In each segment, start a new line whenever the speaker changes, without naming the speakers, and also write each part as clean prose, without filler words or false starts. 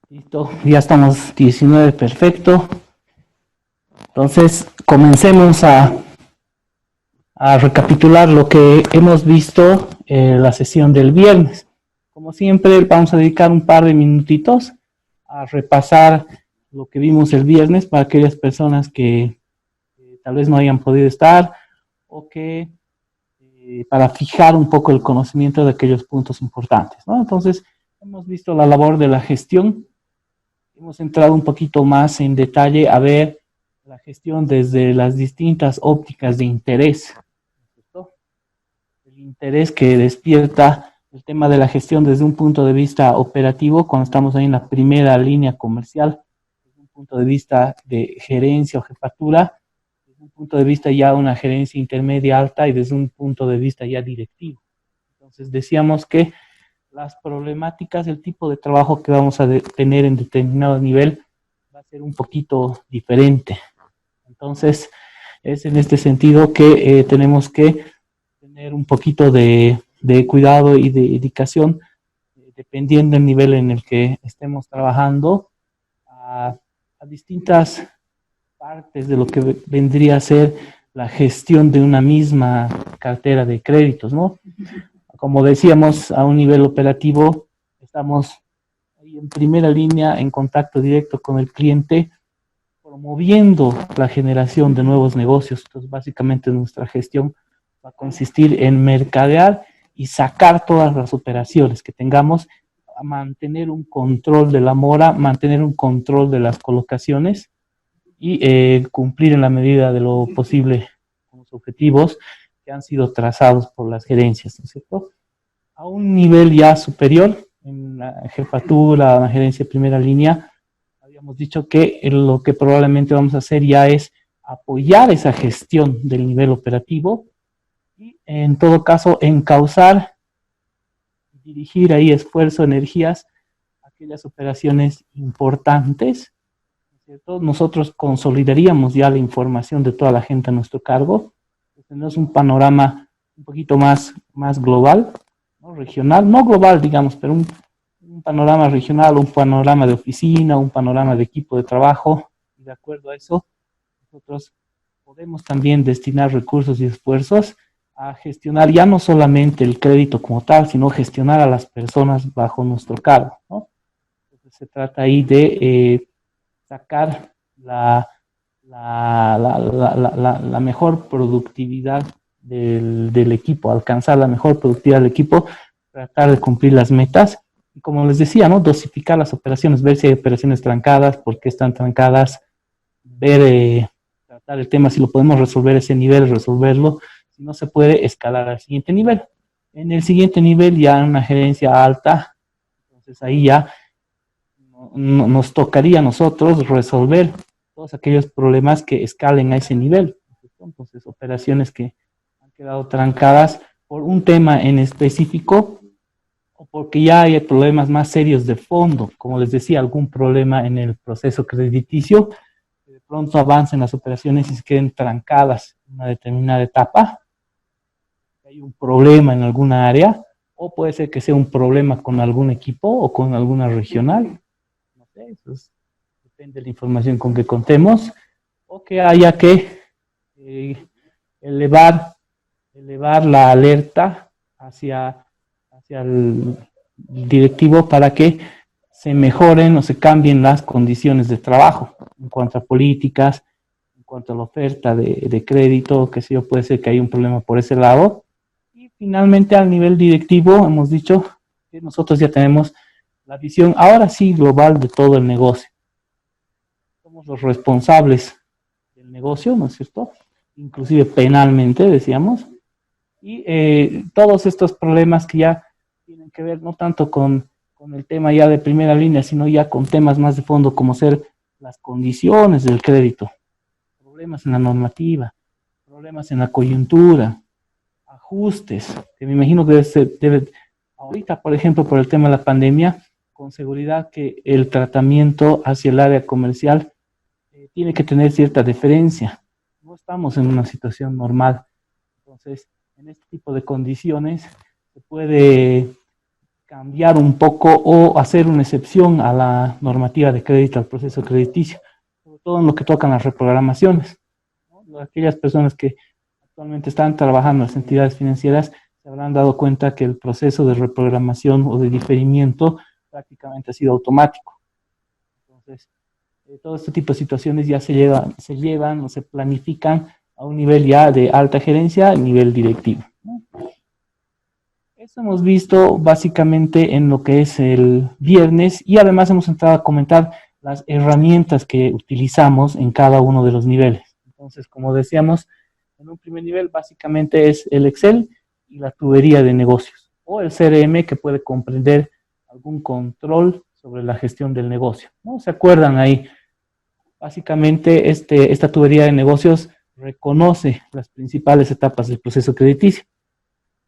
Listo, ya estamos 19, perfecto. Entonces, comencemos a recapitular lo que hemos visto en la sesión del viernes. Como siempre, vamos a dedicar un par de minutitos a repasar lo que vimos el viernes para aquellas personas que tal vez no hayan podido estar o que para fijar un poco el conocimiento de aquellos puntos importantes, ¿no? Entonces, hemos visto la labor de la gestión. Hemos entrado un poquito más en detalle a ver la gestión desde las distintas ópticas de interés, ¿cierto? El interés que despierta el tema de la gestión desde un punto de vista operativo, cuando estamos ahí en la primera línea comercial, desde un punto de vista de gerencia o jefatura, desde un punto de vista ya una gerencia intermedia alta y desde un punto de vista ya directivo. Entonces decíamos que las problemáticas, el tipo de trabajo que vamos a tener en determinado nivel va a ser un poquito diferente. Entonces, es en este sentido que tenemos que tener un poquito de cuidado y de dedicación, dependiendo del nivel en el que estemos trabajando, a, a distintas partes de lo que vendría a ser la gestión de una misma cartera de créditos, ¿no? Como decíamos, a un nivel operativo, estamos ahí en primera línea, en contacto directo con el cliente, promoviendo la generación de nuevos negocios. Entonces, básicamente nuestra gestión va a consistir en mercadear y sacar todas las operaciones que tengamos, a mantener un control de la mora, mantener un control de las colocaciones y cumplir en la medida de lo posible con los objetivos que han sido trazados por las gerencias, ¿no es cierto? A un nivel ya superior, en la jefatura, la gerencia de primera línea, habíamos dicho que lo que probablemente vamos a hacer ya es apoyar esa gestión del nivel operativo y en todo caso encauzar, dirigir ahí esfuerzo, energías, aquellas operaciones importantes, ¿cierto? Nosotros consolidaríamos ya la información de toda la gente a nuestro cargo, tenemos un panorama un poquito más global, ¿no? Regional, no global, digamos, pero un panorama regional, un panorama de oficina, un panorama de equipo de trabajo, y de acuerdo a eso, nosotros podemos también destinar recursos y esfuerzos a gestionar ya no solamente el crédito como tal, sino gestionar a las personas bajo nuestro cargo, ¿no? Entonces se trata ahí de sacar la mejor productividad del equipo, alcanzar la mejor productividad del equipo, tratar de cumplir las metas. Y como les decía, ¿no? Dosificar las operaciones, ver si hay operaciones trancadas, por qué están trancadas, ver, tratar el tema, si lo podemos resolver ese nivel, resolverlo, si no se puede escalar al siguiente nivel. En el siguiente nivel ya una gerencia alta, entonces ahí ya nos tocaría a nosotros resolver todos aquellos problemas que escalen a ese nivel. Entonces, operaciones que han quedado trancadas por un tema en específico o porque ya hay problemas más serios de fondo, como les decía, algún problema en el proceso crediticio, que de pronto avancen las operaciones y se queden trancadas en una determinada etapa, hay un problema en alguna área, o puede ser que sea un problema con algún equipo o con alguna regional, no sé, eso depende de la información con que contemos, o que haya que eh, elevar, elevar la alerta hacia el directivo para que se mejoren o se cambien las condiciones de trabajo en cuanto a políticas, en cuanto a la oferta de crédito, que sé yo, puede ser que hay un problema por ese lado. Y finalmente al nivel directivo hemos dicho que nosotros ya tenemos la visión ahora sí global de todo el negocio. Somos los responsables del negocio, ¿no es cierto? Inclusive penalmente, decíamos. Y todos estos problemas que ya tienen que ver no tanto con el tema ya de primera línea, sino ya con temas más de fondo, como ser las condiciones del crédito, problemas en la normativa, problemas en la coyuntura, ajustes, que me imagino que debe ahorita, por ejemplo, por el tema de la pandemia, con seguridad que el tratamiento hacia el área comercial tiene que tener cierta deferencia. No estamos en una situación normal. Entonces, en este tipo de condiciones se puede cambiar un poco o hacer una excepción a la normativa de crédito, al proceso crediticio, sobre todo en lo que tocan las reprogramaciones, ¿no? Aquellas personas que actualmente están trabajando en las entidades financieras se habrán dado cuenta que el proceso de reprogramación o de diferimiento prácticamente ha sido automático. Entonces, todo este tipo de situaciones ya se llevan o se planifican a un nivel ya de alta gerencia, nivel directivo, ¿no? Eso hemos visto básicamente en lo que es el viernes y además hemos entrado a comentar las herramientas que utilizamos en cada uno de los niveles. Entonces, como decíamos, en un primer nivel básicamente es el Excel y la tubería de negocios o el CRM que puede comprender algún control sobre la gestión del negocio, ¿no? ¿Se acuerdan ahí? Básicamente esta tubería de negocios reconoce las principales etapas del proceso crediticio.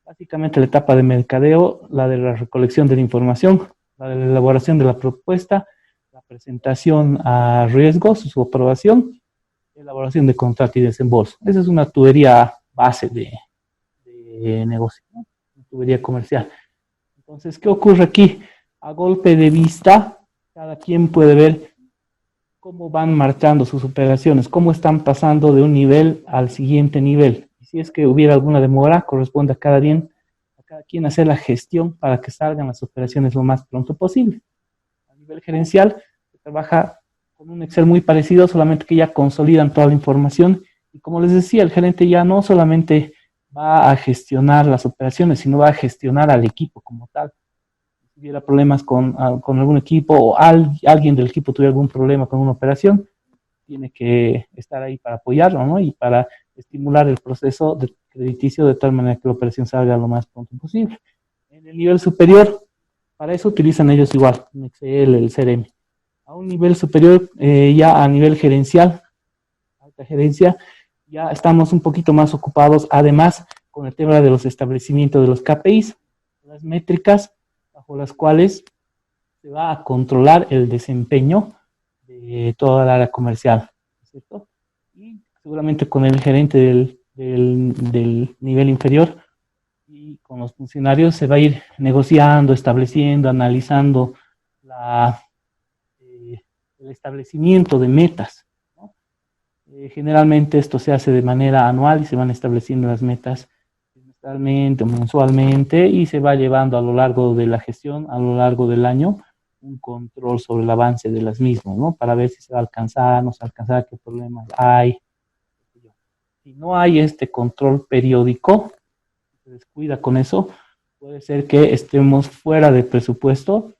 Básicamente la etapa de mercadeo, la de la recolección de la información, la de la elaboración de la propuesta, la presentación a riesgos, su aprobación, elaboración de contrato y desembolso. Esa es una tubería base de negocio, ¿no? Una tubería comercial. Entonces, ¿qué ocurre aquí? A golpe de vista, cada quien puede ver cómo van marchando sus operaciones, cómo están pasando de un nivel al siguiente nivel. Y si es que hubiera alguna demora, corresponde a cada quien hacer la gestión para que salgan las operaciones lo más pronto posible. A nivel gerencial, se trabaja con un Excel muy parecido, solamente que ya consolidan toda la información. Y como les decía, el gerente ya no solamente va a gestionar las operaciones, sino va a gestionar al equipo como tal. Si hubiera problemas con algún equipo o alguien del equipo tuviera algún problema con una operación, tiene que estar ahí para apoyarlo, ¿no? Y para estimular el proceso de crediticio de tal manera que la operación salga lo más pronto posible. En el nivel superior, para eso utilizan ellos igual, un Excel, el CRM. A un nivel superior, ya a nivel gerencial, alta gerencia, ya estamos un poquito más ocupados, además, con el tema de los establecimientos de los KPIs, las métricas bajo las cuales se va a controlar el desempeño de toda la área comercial, ¿cierto? Y seguramente con el gerente del nivel inferior y con los funcionarios se va a ir negociando, estableciendo, analizando la, eh, el establecimiento de metas, ¿no? Generalmente esto se hace de manera anual y se van estableciendo las metas trimestralmente o mensualmente y se va llevando a lo largo de la gestión, a lo largo del año, un control sobre el avance de las mismas, ¿no? Para ver si se va a alcanzar, no se va a alcanzar, qué problemas hay. Si no hay este control periódico, se descuida con eso, puede ser que estemos fuera de presupuesto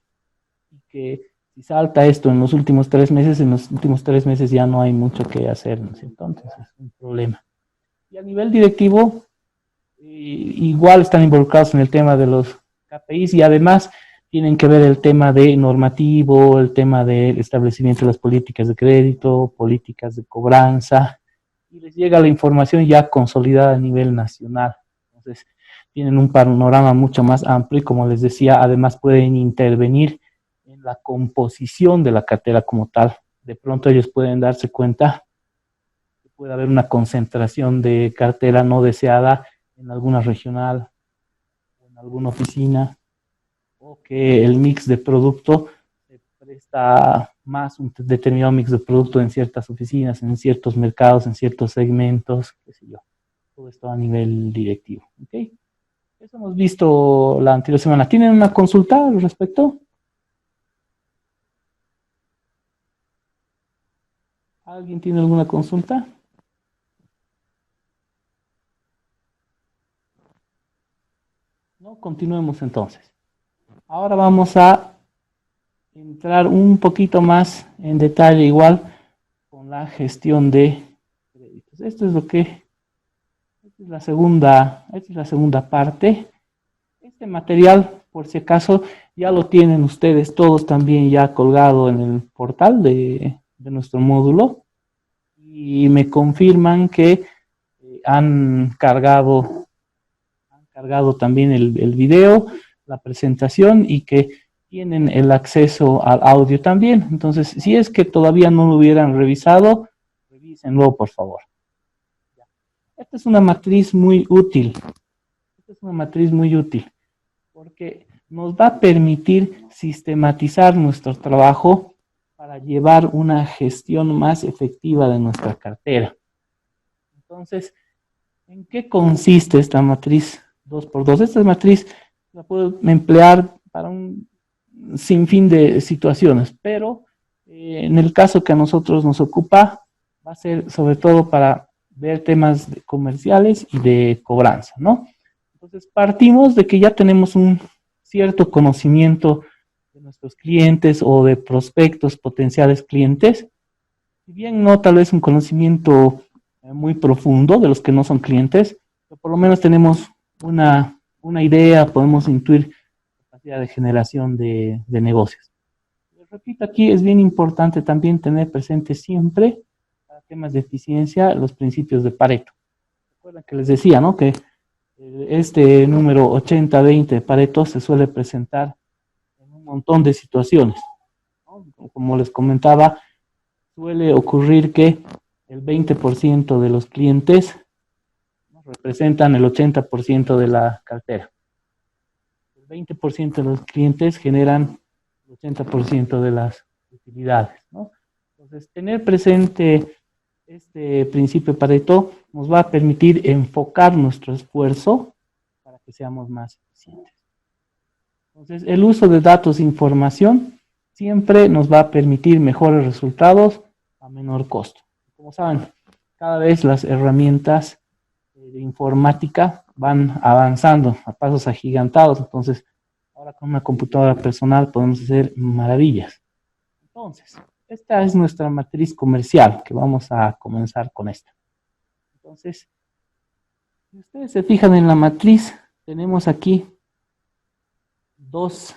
y que si salta esto en los últimos 3 meses, en los últimos 3 meses ya no hay mucho que hacer, ¿no es cierto? Entonces es un problema. Y a nivel directivo, igual están involucrados en el tema de los KPIs y además tienen que ver el tema de normativo, el tema del establecimiento de las políticas de crédito, políticas de cobranza, y les llega la información ya consolidada a nivel nacional. Entonces, tienen un panorama mucho más amplio y como les decía, además pueden intervenir en la composición de la cartera como tal. De pronto ellos pueden darse cuenta que puede haber una concentración de cartera no deseada en alguna regional o en alguna oficina, o que el mix de producto se presta más un determinado mix de producto en ciertas oficinas, en ciertos mercados, en ciertos segmentos, qué sé yo. Todo esto a nivel directivo. ¿Okay? Eso hemos visto la anterior semana. ¿Tienen una consulta al respecto? ¿Alguien tiene alguna consulta? No, continuemos entonces. Ahora vamos a entrar un poquito más en detalle igual con la gestión de créditos. Esto es lo que, esta es la segunda parte. Este material, por si acaso, ya lo tienen ustedes todos también ya colgado en el portal de nuestro módulo y me confirman que han cargado también el video, la presentación y que tienen el acceso al audio también. Entonces, si es que todavía no lo hubieran revisado, revísenlo, por favor. Esta es una matriz muy útil. Esta es una matriz muy útil porque nos va a permitir sistematizar nuestro trabajo para llevar una gestión más efectiva de nuestra cartera. Entonces, ¿en qué consiste esta matriz 2x2? Esta matriz la puedo emplear para un sinfín de situaciones, pero en el caso que a nosotros nos ocupa, va a ser sobre todo para ver temas comerciales y de cobranza, ¿no? Entonces, partimos de que ya tenemos un cierto conocimiento de nuestros clientes o de prospectos potenciales clientes, si bien no tal vez un conocimiento muy profundo de los que no son clientes, pero por lo menos tenemos una idea, podemos intuir capacidad de generación de negocios. Les repito, aquí es bien importante también tener presente siempre para temas de eficiencia los principios de Pareto. Recuerden que les decía, ¿no? Que este número 80-20 de Pareto se suele presentar en un montón de situaciones, ¿no? Como les comentaba, suele ocurrir que el 20% de los clientes, ¿no?, representan el 80% de la cartera. El 20% de los clientes generan el 80% de las utilidades, ¿no? Entonces, tener presente este principio Pareto nos va a permitir enfocar nuestro esfuerzo para que seamos más eficientes. Entonces, el uso de datos e información siempre nos va a permitir mejores resultados a menor costo. Como saben, cada vez las herramientas de informática van avanzando a pasos agigantados, entonces ahora con una computadora personal podemos hacer maravillas. Entonces, esta es nuestra matriz comercial, que vamos a comenzar con esta. Entonces, si ustedes se fijan en la matriz, tenemos aquí dos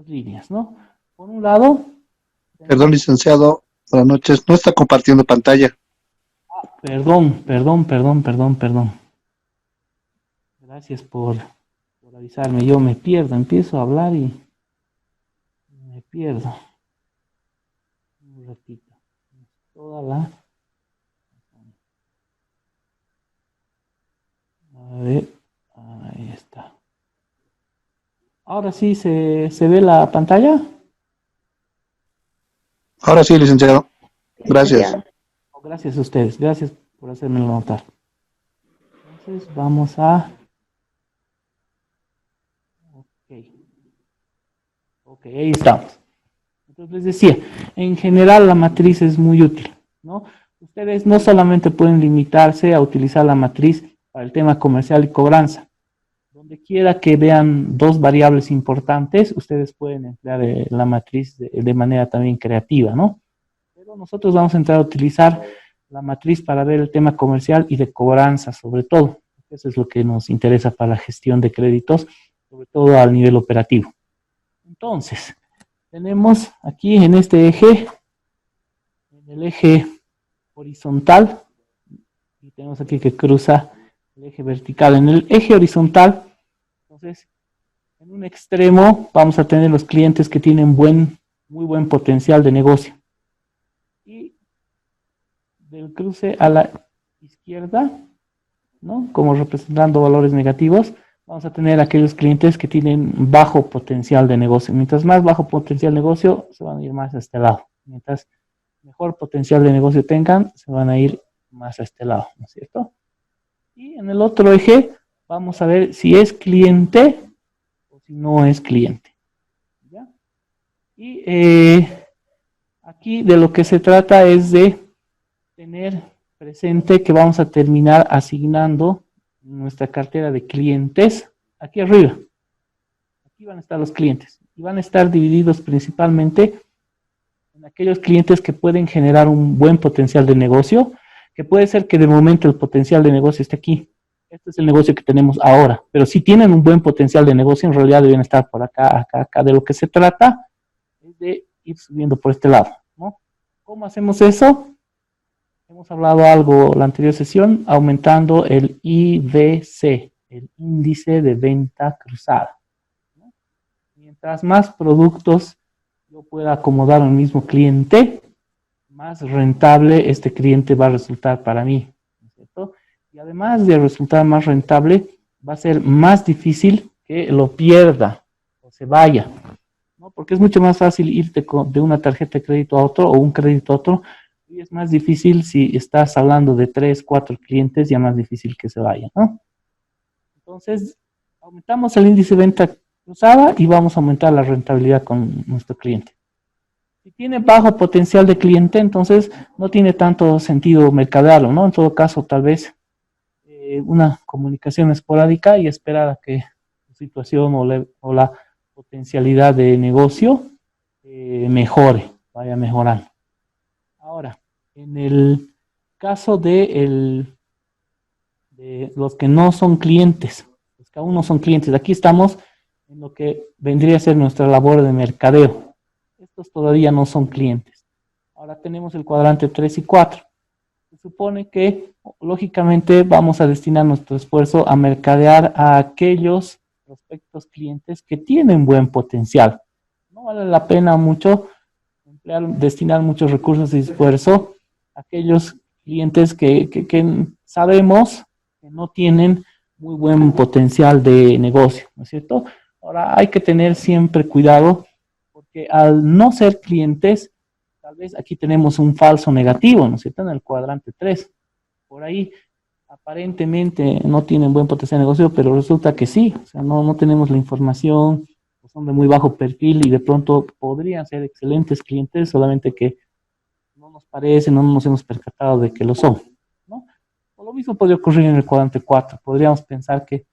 líneas, ¿no? Por un lado...
Perdón, licenciado, buenas noches, no está compartiendo pantalla.
Perdón. Gracias por avisarme. Yo me pierdo, empiezo a hablar y me pierdo. Un ratito. Toda la... A ver, ahí está. Ahora sí se ve la pantalla.
Ahora sí, licenciado. Gracias.
Gracias a ustedes. Gracias por hacérmelo notar. Entonces vamos a... Ok, ahí estamos. Entonces les decía, en general la matriz es muy útil, ¿no? Ustedes no solamente pueden limitarse a utilizar la matriz para el tema comercial y cobranza. Donde quiera que vean dos variables importantes, ustedes pueden emplear la matriz de manera también creativa, ¿no? Pero nosotros vamos a entrar a utilizar la matriz para ver el tema comercial y de cobranza, sobre todo. Eso es lo que nos interesa para la gestión de créditos, sobre todo al nivel operativo. Entonces, tenemos aquí en este eje, en el eje horizontal, y tenemos aquí que cruza el eje vertical. En el eje horizontal, entonces, en un extremo vamos a tener los clientes que tienen muy buen potencial de negocio. Y del cruce a la izquierda, ¿no?, como representando valores negativos, vamos a tener aquellos clientes que tienen bajo potencial de negocio. Mientras más bajo potencial de negocio, se van a ir más a este lado. Mientras mejor potencial de negocio tengan, se van a ir más a este lado, ¿no es cierto? Y en el otro eje, vamos a ver si es cliente o si no es cliente. ¿Ya? Y aquí de lo que se trata es de tener presente que vamos a terminar asignando nuestra cartera de clientes aquí arriba. Aquí van a estar los clientes y van a estar divididos principalmente en aquellos clientes que pueden generar un buen potencial de negocio, que puede ser que de momento el potencial de negocio esté aquí. Este es el negocio que tenemos ahora, pero si tienen un buen potencial de negocio, en realidad deben estar por acá. De lo que se trata es de ir subiendo por este lado, ¿no? ¿Cómo hacemos eso? Hemos hablado algo la anterior sesión, aumentando el IVC, el índice de venta cruzada, ¿no? Mientras más productos yo pueda acomodar al mismo cliente, más rentable este cliente va a resultar para mí, ¿no es cierto? Y además de resultar más rentable, va a ser más difícil que lo pierda o se vaya, ¿no? Porque es mucho más fácil irte de una tarjeta de crédito a otro o un crédito a otro, y es más difícil si estás hablando de 3, 4 clientes, ya más difícil que se vaya, ¿no? Entonces, aumentamos el índice de venta cruzada y vamos a aumentar la rentabilidad con nuestro cliente. Si tiene bajo potencial de cliente, entonces no tiene tanto sentido mercadearlo, ¿no? En todo caso, tal vez una comunicación esporádica y esperar a que su situación o la potencialidad de negocio mejore, vaya mejorando. Ahora, en el caso de los que no son clientes, los que aún no son clientes, aquí estamos en lo que vendría a ser nuestra labor de mercadeo. Estos todavía no son clientes. Ahora tenemos el cuadrante 3 y 4. Se supone que, lógicamente, vamos a destinar nuestro esfuerzo a mercadear a aquellos prospectos clientes que tienen buen potencial. No vale la pena mucho destinar muchos recursos y esfuerzo a aquellos clientes que sabemos que no tienen muy buen potencial de negocio, ¿no es cierto? Ahora hay que tener siempre cuidado porque al no ser clientes, tal vez aquí tenemos un falso negativo, ¿no es cierto? En el cuadrante 3. Por ahí aparentemente no tienen buen potencial de negocio, pero resulta que sí, o sea, no tenemos la información, son de muy bajo perfil y de pronto podrían ser excelentes clientes, solamente que no nos parece, no nos hemos percatado de que lo son, ¿no? O lo mismo podría ocurrir en el cuadrante 4. Podríamos pensar que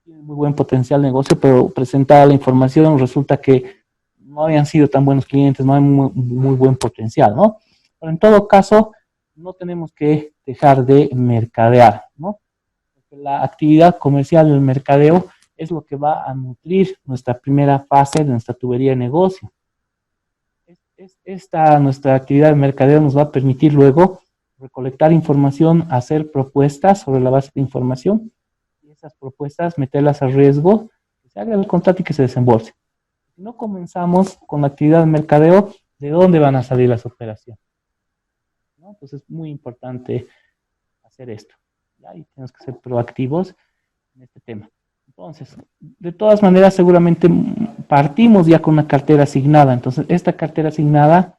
tienen muy buen potencial de negocio, pero presentada la información resulta que no habían sido tan buenos clientes, no hay muy buen potencial, ¿no? Pero en todo caso, no tenemos que dejar de mercadear, ¿no? Porque la actividad comercial del mercadeo es lo que va a nutrir nuestra primera fase de nuestra tubería de negocio. Esta nuestra actividad de mercadeo nos va a permitir luego recolectar información, hacer propuestas sobre la base de información y esas propuestas meterlas a riesgo, que se haga el contrato y que se desembolse. Si no comenzamos con la actividad de mercadeo, ¿de dónde van a salir las operaciones? ¿No? Entonces es muy importante hacer esto. ¿Ya? Y tenemos que ser proactivos en este tema. Entonces, de todas maneras, seguramente partimos ya con una cartera asignada. Entonces, esta cartera asignada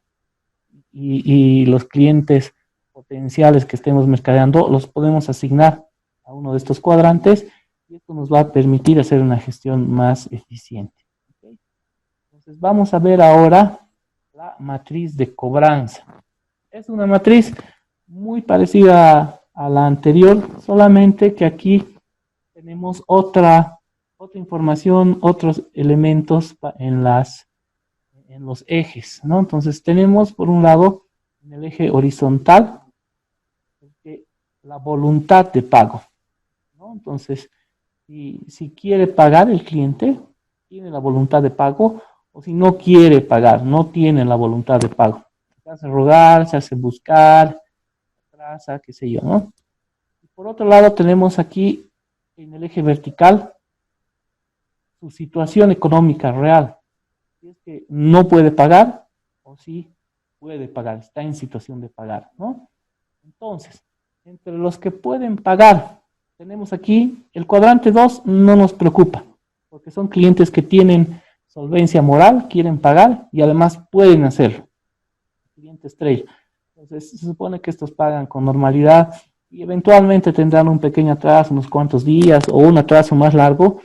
y los clientes potenciales que estemos mercadeando los podemos asignar a uno de estos cuadrantes y esto nos va a permitir hacer una gestión más eficiente. ¿Okay? Entonces, vamos a ver ahora la matriz de cobranza. Es una matriz muy parecida a la anterior, solamente que aquí tenemos otra información, otros elementos en los ejes, ¿no? Entonces tenemos por un lado en el eje horizontal la voluntad de pago, ¿no? Entonces, si quiere pagar el cliente, tiene la voluntad de pago, o si no quiere pagar, no tiene la voluntad de pago. Se hace rogar, se hace buscar, atrasa, qué sé yo, ¿no? Y por otro lado tenemos aquí en el eje vertical su situación económica real. Si es que no puede pagar o si puede pagar, está en situación de pagar, ¿no? Entonces, entre los que pueden pagar, tenemos aquí el cuadrante 2 no nos preocupa, porque son clientes que tienen solvencia moral, quieren pagar y además pueden hacerlo. Cliente estrella. Entonces, se supone que estos pagan con normalidad y eventualmente tendrán un pequeño atraso, unos cuantos días o un atraso más largo,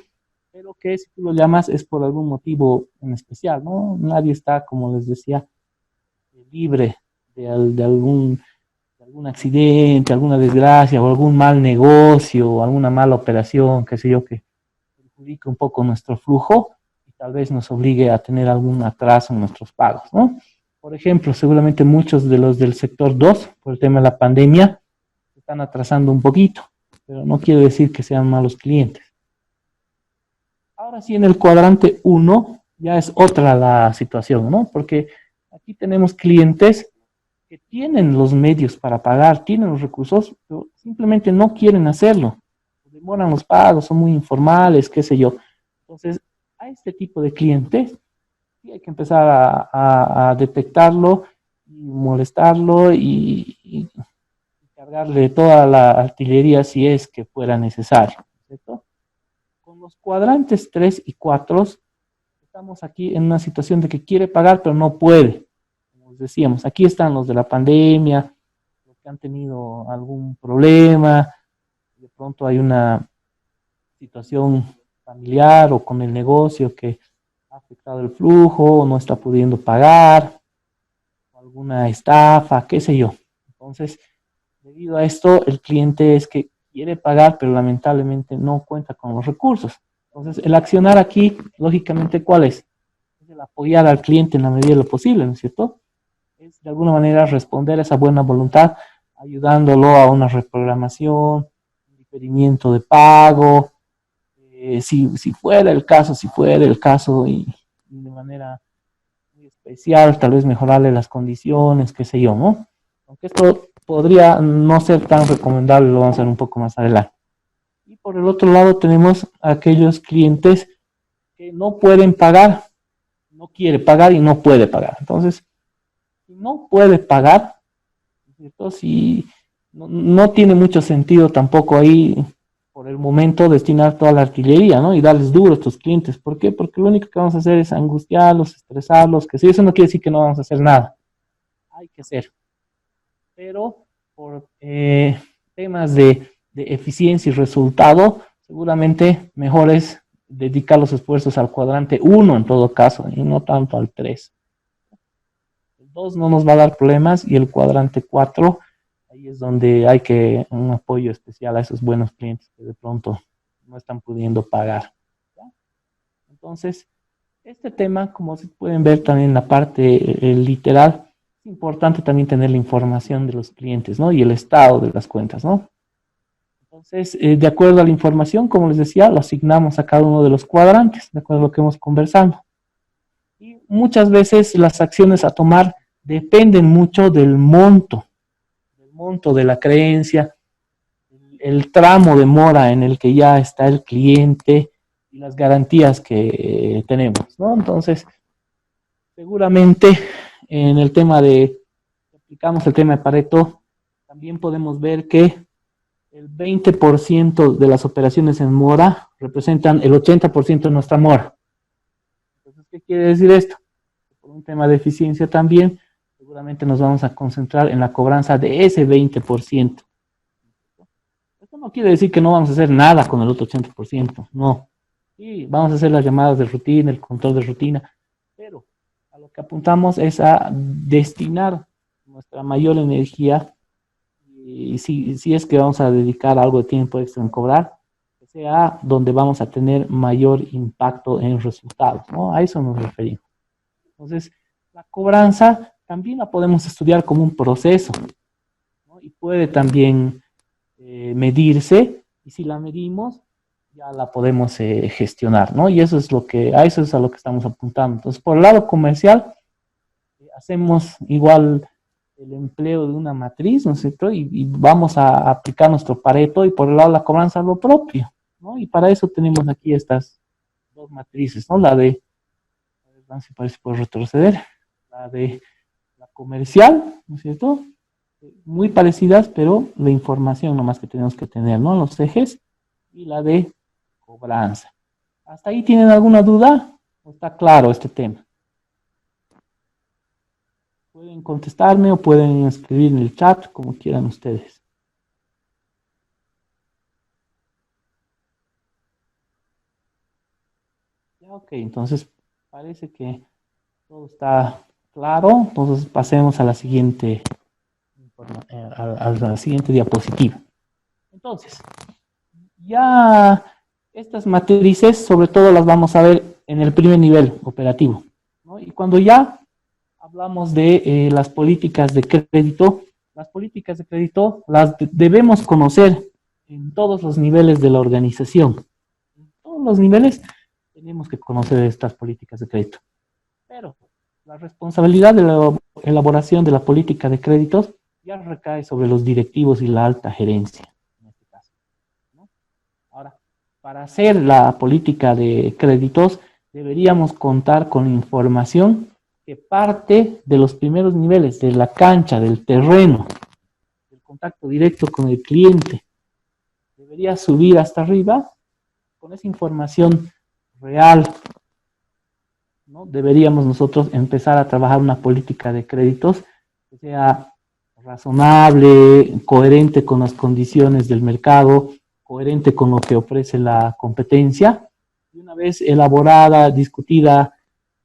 pero que si tú lo llamas es por algún motivo en especial, ¿no? Nadie está, como les decía, libre de algún accidente, alguna desgracia o algún mal negocio o alguna mala operación, qué sé yo, que perjudique un poco nuestro flujo y tal vez nos obligue a tener algún atraso en nuestros pagos, ¿no? Por ejemplo, seguramente muchos de los del sector 2, por el tema de la pandemia, se están atrasando un poquito, pero no quiere decir que sean malos clientes. Ahora sí, en el cuadrante 1 ya es otra la situación, ¿no? Porque aquí tenemos clientes que tienen los medios para pagar, tienen los recursos, pero simplemente no quieren hacerlo. Demoran los pagos, son muy informales, qué sé yo. Entonces, a este tipo de clientes sí hay que empezar a detectarlo y molestarlo y cargarle toda la artillería si es que fuera necesario, ¿cierto? Con los cuadrantes 3 y 4, estamos aquí en una situación de que quiere pagar, pero no puede. Como decíamos, aquí están los de la pandemia, los que han tenido algún problema, de pronto hay una situación familiar o con el negocio que ha afectado el flujo, no está pudiendo pagar, alguna estafa, qué sé yo. Entonces, debido a esto, el cliente es que quiere pagar, pero lamentablemente no cuenta con los recursos. Entonces, el accionar aquí, lógicamente, ¿cuál es? Es el apoyar al cliente en la medida de lo posible, ¿no es cierto? Es de alguna manera responder a esa buena voluntad, ayudándolo a una reprogramación, un diferimiento de pago, si fuera el caso y de manera muy especial, tal vez mejorarle las condiciones, qué sé yo, ¿no? Aunque esto podría no ser tan recomendable, lo vamos a ver un poco más adelante. Y por el otro lado tenemos a aquellos clientes que no pueden pagar, no quiere pagar y no puede pagar. Entonces, si no puede pagar, ¿cierto? Si no tiene mucho sentido tampoco ahí por el momento destinar toda la artillería, ¿no? Y darles duro a estos clientes. ¿Por qué? Porque lo único que vamos a hacer es angustiarlos, estresarlos, que si eso no quiere decir que no vamos a hacer nada. Hay que hacer. Pero por temas de eficiencia y resultado, seguramente mejor es dedicar los esfuerzos al cuadrante 1 en todo caso, y no tanto al 3. El 2 no nos va a dar problemas y el cuadrante 4, ahí es donde hay que un apoyo especial a esos buenos clientes que de pronto no están pudiendo pagar. ¿Ya? Entonces, este tema, como se pueden ver también en la parte literal, es importante también tener la información de los clientes, ¿no? Y el estado de las cuentas, ¿no? Entonces, de acuerdo a la información, como les decía, lo asignamos a cada uno de los cuadrantes, de acuerdo a lo que hemos conversado. Y muchas veces las acciones a tomar dependen mucho del monto de la creencia, el tramo de mora en el que ya está el cliente y las garantías que tenemos, ¿no? Entonces, seguramente en el tema de, si aplicamos el tema de Pareto, también podemos ver que el 20% de las operaciones en mora representan el 80% de nuestra mora. Entonces, ¿qué quiere decir esto? Por un tema de eficiencia también, seguramente nos vamos a concentrar en la cobranza de ese 20%. Esto no quiere decir que no vamos a hacer nada con el otro 80%, no. Sí, vamos a hacer las llamadas de rutina, el control de rutina, pero a lo que apuntamos es a destinar nuestra mayor energía y si es que vamos a dedicar algo de tiempo extra en cobrar, que sea donde vamos a tener mayor impacto en resultados, ¿no? A eso nos referimos. Entonces, la cobranza también la podemos estudiar como un proceso, ¿no? Y puede también medirse, y si la medimos, ya la podemos gestionar, ¿no? Y eso es a eso es a lo que estamos apuntando. Entonces, por el lado comercial, hacemos igual el empleo de una matriz, ¿no es cierto? Y vamos a aplicar nuestro Pareto y por el lado de la cobranza lo propio, ¿no? Y para eso tenemos aquí estas dos matrices, ¿no? La de, a ver si parece por retroceder, la de la comercial, ¿no es cierto? Muy parecidas, pero la información nomás que tenemos que tener, ¿no? Los ejes y la de cobranza. ¿Hasta ahí tienen alguna duda? ¿O está claro este tema? Pueden contestarme o pueden escribir en el chat, como quieran ustedes. Ya, ok, entonces parece que todo está claro. Entonces pasemos a la siguiente, a la siguiente diapositiva. Entonces, ya estas matrices, sobre todo las vamos a ver en el primer nivel operativo, ¿no? Y cuando ya hablamos de las políticas de crédito, las políticas de crédito las debemos conocer en todos los niveles de la organización. En todos los niveles tenemos que conocer estas políticas de crédito. Pero la responsabilidad de la elaboración de la política de créditos ya recae sobre los directivos y la alta gerencia, en este caso, ¿no? Ahora, para hacer la política de créditos, deberíamos contar con información que parte de los primeros niveles, de la cancha, del terreno, del contacto directo con el cliente. Debería subir hasta arriba con esa información real, ¿no? Deberíamos nosotros empezar a trabajar una política de créditos que sea razonable, coherente con las condiciones del mercado, coherente con lo que ofrece la competencia, y una vez elaborada, discutida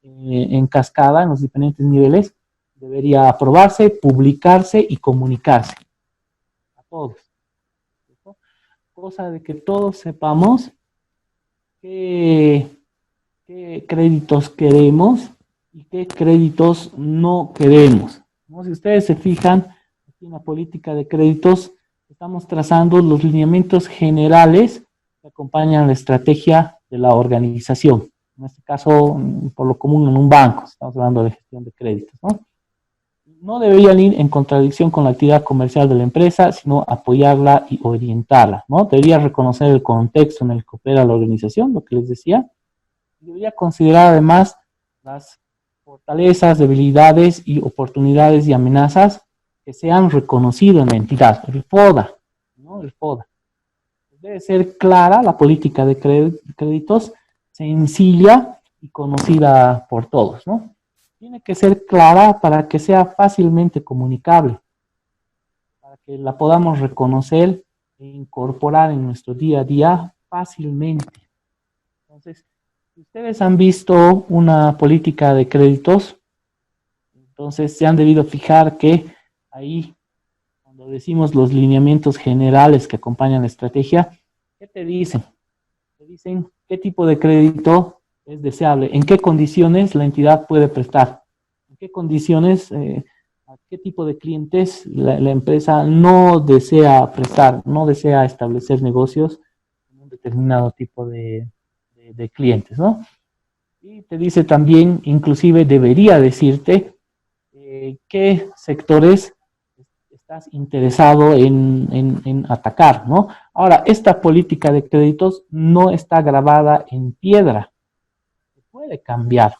en cascada en los diferentes niveles, debería aprobarse, publicarse y comunicarse a todos, ¿cierto? Cosa de que todos sepamos qué créditos queremos y qué créditos no queremos, ¿no? Si ustedes se fijan, aquí en la política de créditos estamos trazando los lineamientos generales que acompañan la estrategia de la organización. En este caso, por lo común en un banco, estamos hablando de gestión de créditos, ¿no? No deberían ir en contradicción con la actividad comercial de la empresa, sino apoyarla y orientarla, ¿no? Debería reconocer el contexto en el que opera la organización, lo que les decía. Debería considerar además las fortalezas, debilidades y oportunidades y amenazas que se han reconocido en la entidad, el FODA, ¿no? El FODA. Debe ser clara la política de créditos, sencilla y conocida por todos, ¿no? Tiene que ser clara para que sea fácilmente comunicable, para que la podamos reconocer e incorporar en nuestro día a día fácilmente. Entonces, si ustedes han visto una política de créditos, entonces se han debido fijar que ahí, cuando decimos los lineamientos generales que acompañan la estrategia, ¿qué te dicen? Te dicen qué tipo de crédito es deseable, en qué condiciones la entidad puede prestar, en qué condiciones, a qué tipo de clientes la empresa no desea prestar, no desea establecer negocios en un determinado tipo de clientes, ¿no? Y te dice también, inclusive debería decirte qué sectores estás interesado en atacar, ¿no? Ahora, esta política de créditos no está grabada en piedra, se puede cambiar,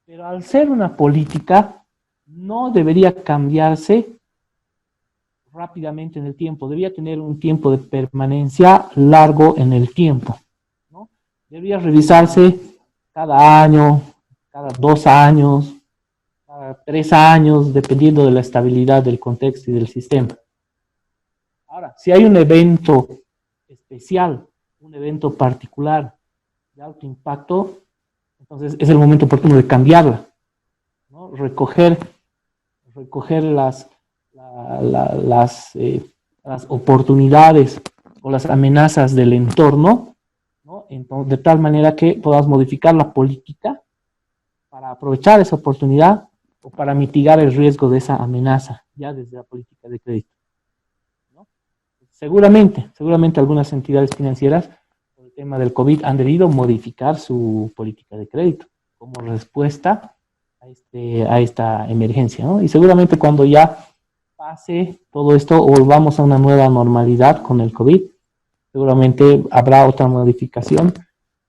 pero al ser una política no debería cambiarse rápidamente en el tiempo, debería tener un tiempo de permanencia largo en el tiempo, ¿no? Debería revisarse cada año, cada 2 años, cada 3 años, dependiendo de la estabilidad del contexto y del sistema. Ahora, si hay un evento especial, un evento particular de alto impacto, entonces es el momento oportuno de cambiarla, ¿no? Recoger las oportunidades o las amenazas del entorno, ¿no? Entonces, de tal manera que puedas modificar la política para aprovechar esa oportunidad o para mitigar el riesgo de esa amenaza, ya desde la política de crédito, ¿no? Seguramente algunas entidades financieras, por el tema del COVID, han debido modificar su política de crédito como respuesta a esta emergencia, ¿no? Y seguramente cuando ya pase todo esto o volvamos a una nueva normalidad con el COVID, seguramente habrá otra modificación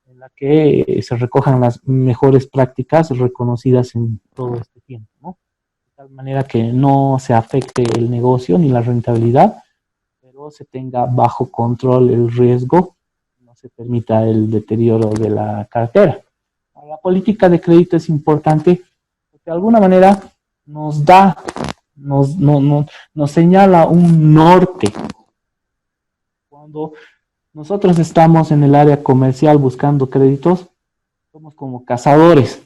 en la que se recojan las mejores prácticas reconocidas en todo este tiempo, ¿no? De tal manera que no se afecte el negocio ni la rentabilidad, pero se tenga bajo control el riesgo, no se permita el deterioro de la cartera. La política de crédito es importante porque de alguna manera nos da, nos señala un norte. Cuando nosotros estamos en el área comercial buscando créditos, somos como cazadores.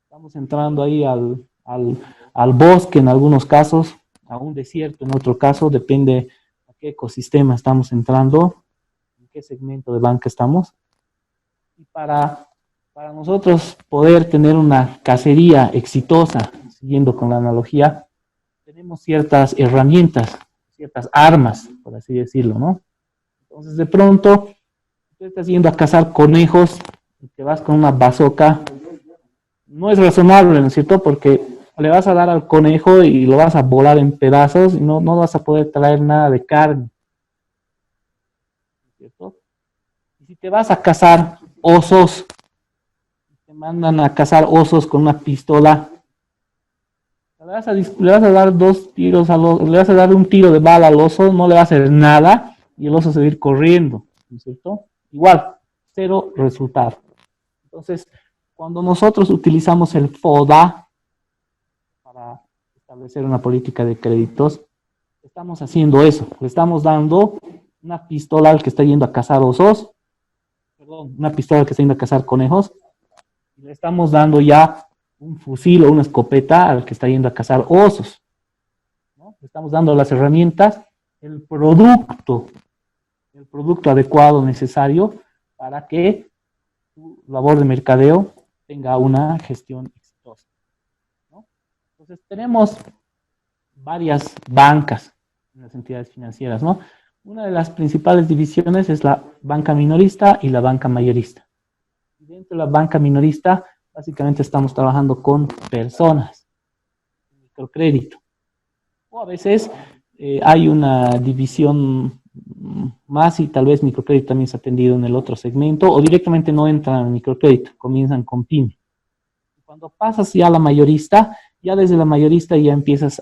Estamos entrando ahí al bosque en algunos casos, a un desierto en otro caso, depende a qué ecosistema estamos entrando, en qué segmento de banca estamos. Y para nosotros poder tener una cacería exitosa, siguiendo con la analogía, tenemos ciertas herramientas, ciertas armas, por así decirlo, ¿no? Entonces, de pronto, tú estás yendo a cazar conejos y te vas con una bazooka. No es razonable, ¿no es cierto? Porque le vas a dar al conejo y lo vas a volar en pedazos y no vas a poder traer nada de carne, ¿cierto? Y si te vas a cazar osos, te mandan a cazar osos con una pistola, le vas a dar 2 tiros le vas a dar un tiro de bala al oso, no le va a hacer nada y el oso se va a ir corriendo, ¿no es cierto? Igual, cero resultado. Entonces, cuando nosotros utilizamos el FODA para establecer una política de créditos, estamos haciendo eso, le estamos dando una pistola al que está yendo a cazar osos, perdón, una pistola al que está yendo a cazar conejos, y le estamos dando ya un fusil o una escopeta al que está yendo a cazar osos, ¿no? Le estamos dando las herramientas, el producto adecuado, necesario, para que tu labor de mercadeo tenga una gestión exitosa, ¿no? Entonces tenemos varias bancas en las entidades financieras, ¿no? Una de las principales divisiones es la banca minorista y la banca mayorista. Y dentro de la banca minorista, básicamente estamos trabajando con personas, microcrédito. O a veces hay una división más y tal vez microcrédito también se ha atendido en el otro segmento o directamente no entran en microcrédito, comienzan con PYME. Cuando pasas ya a la mayorista, ya desde la mayorista ya empiezas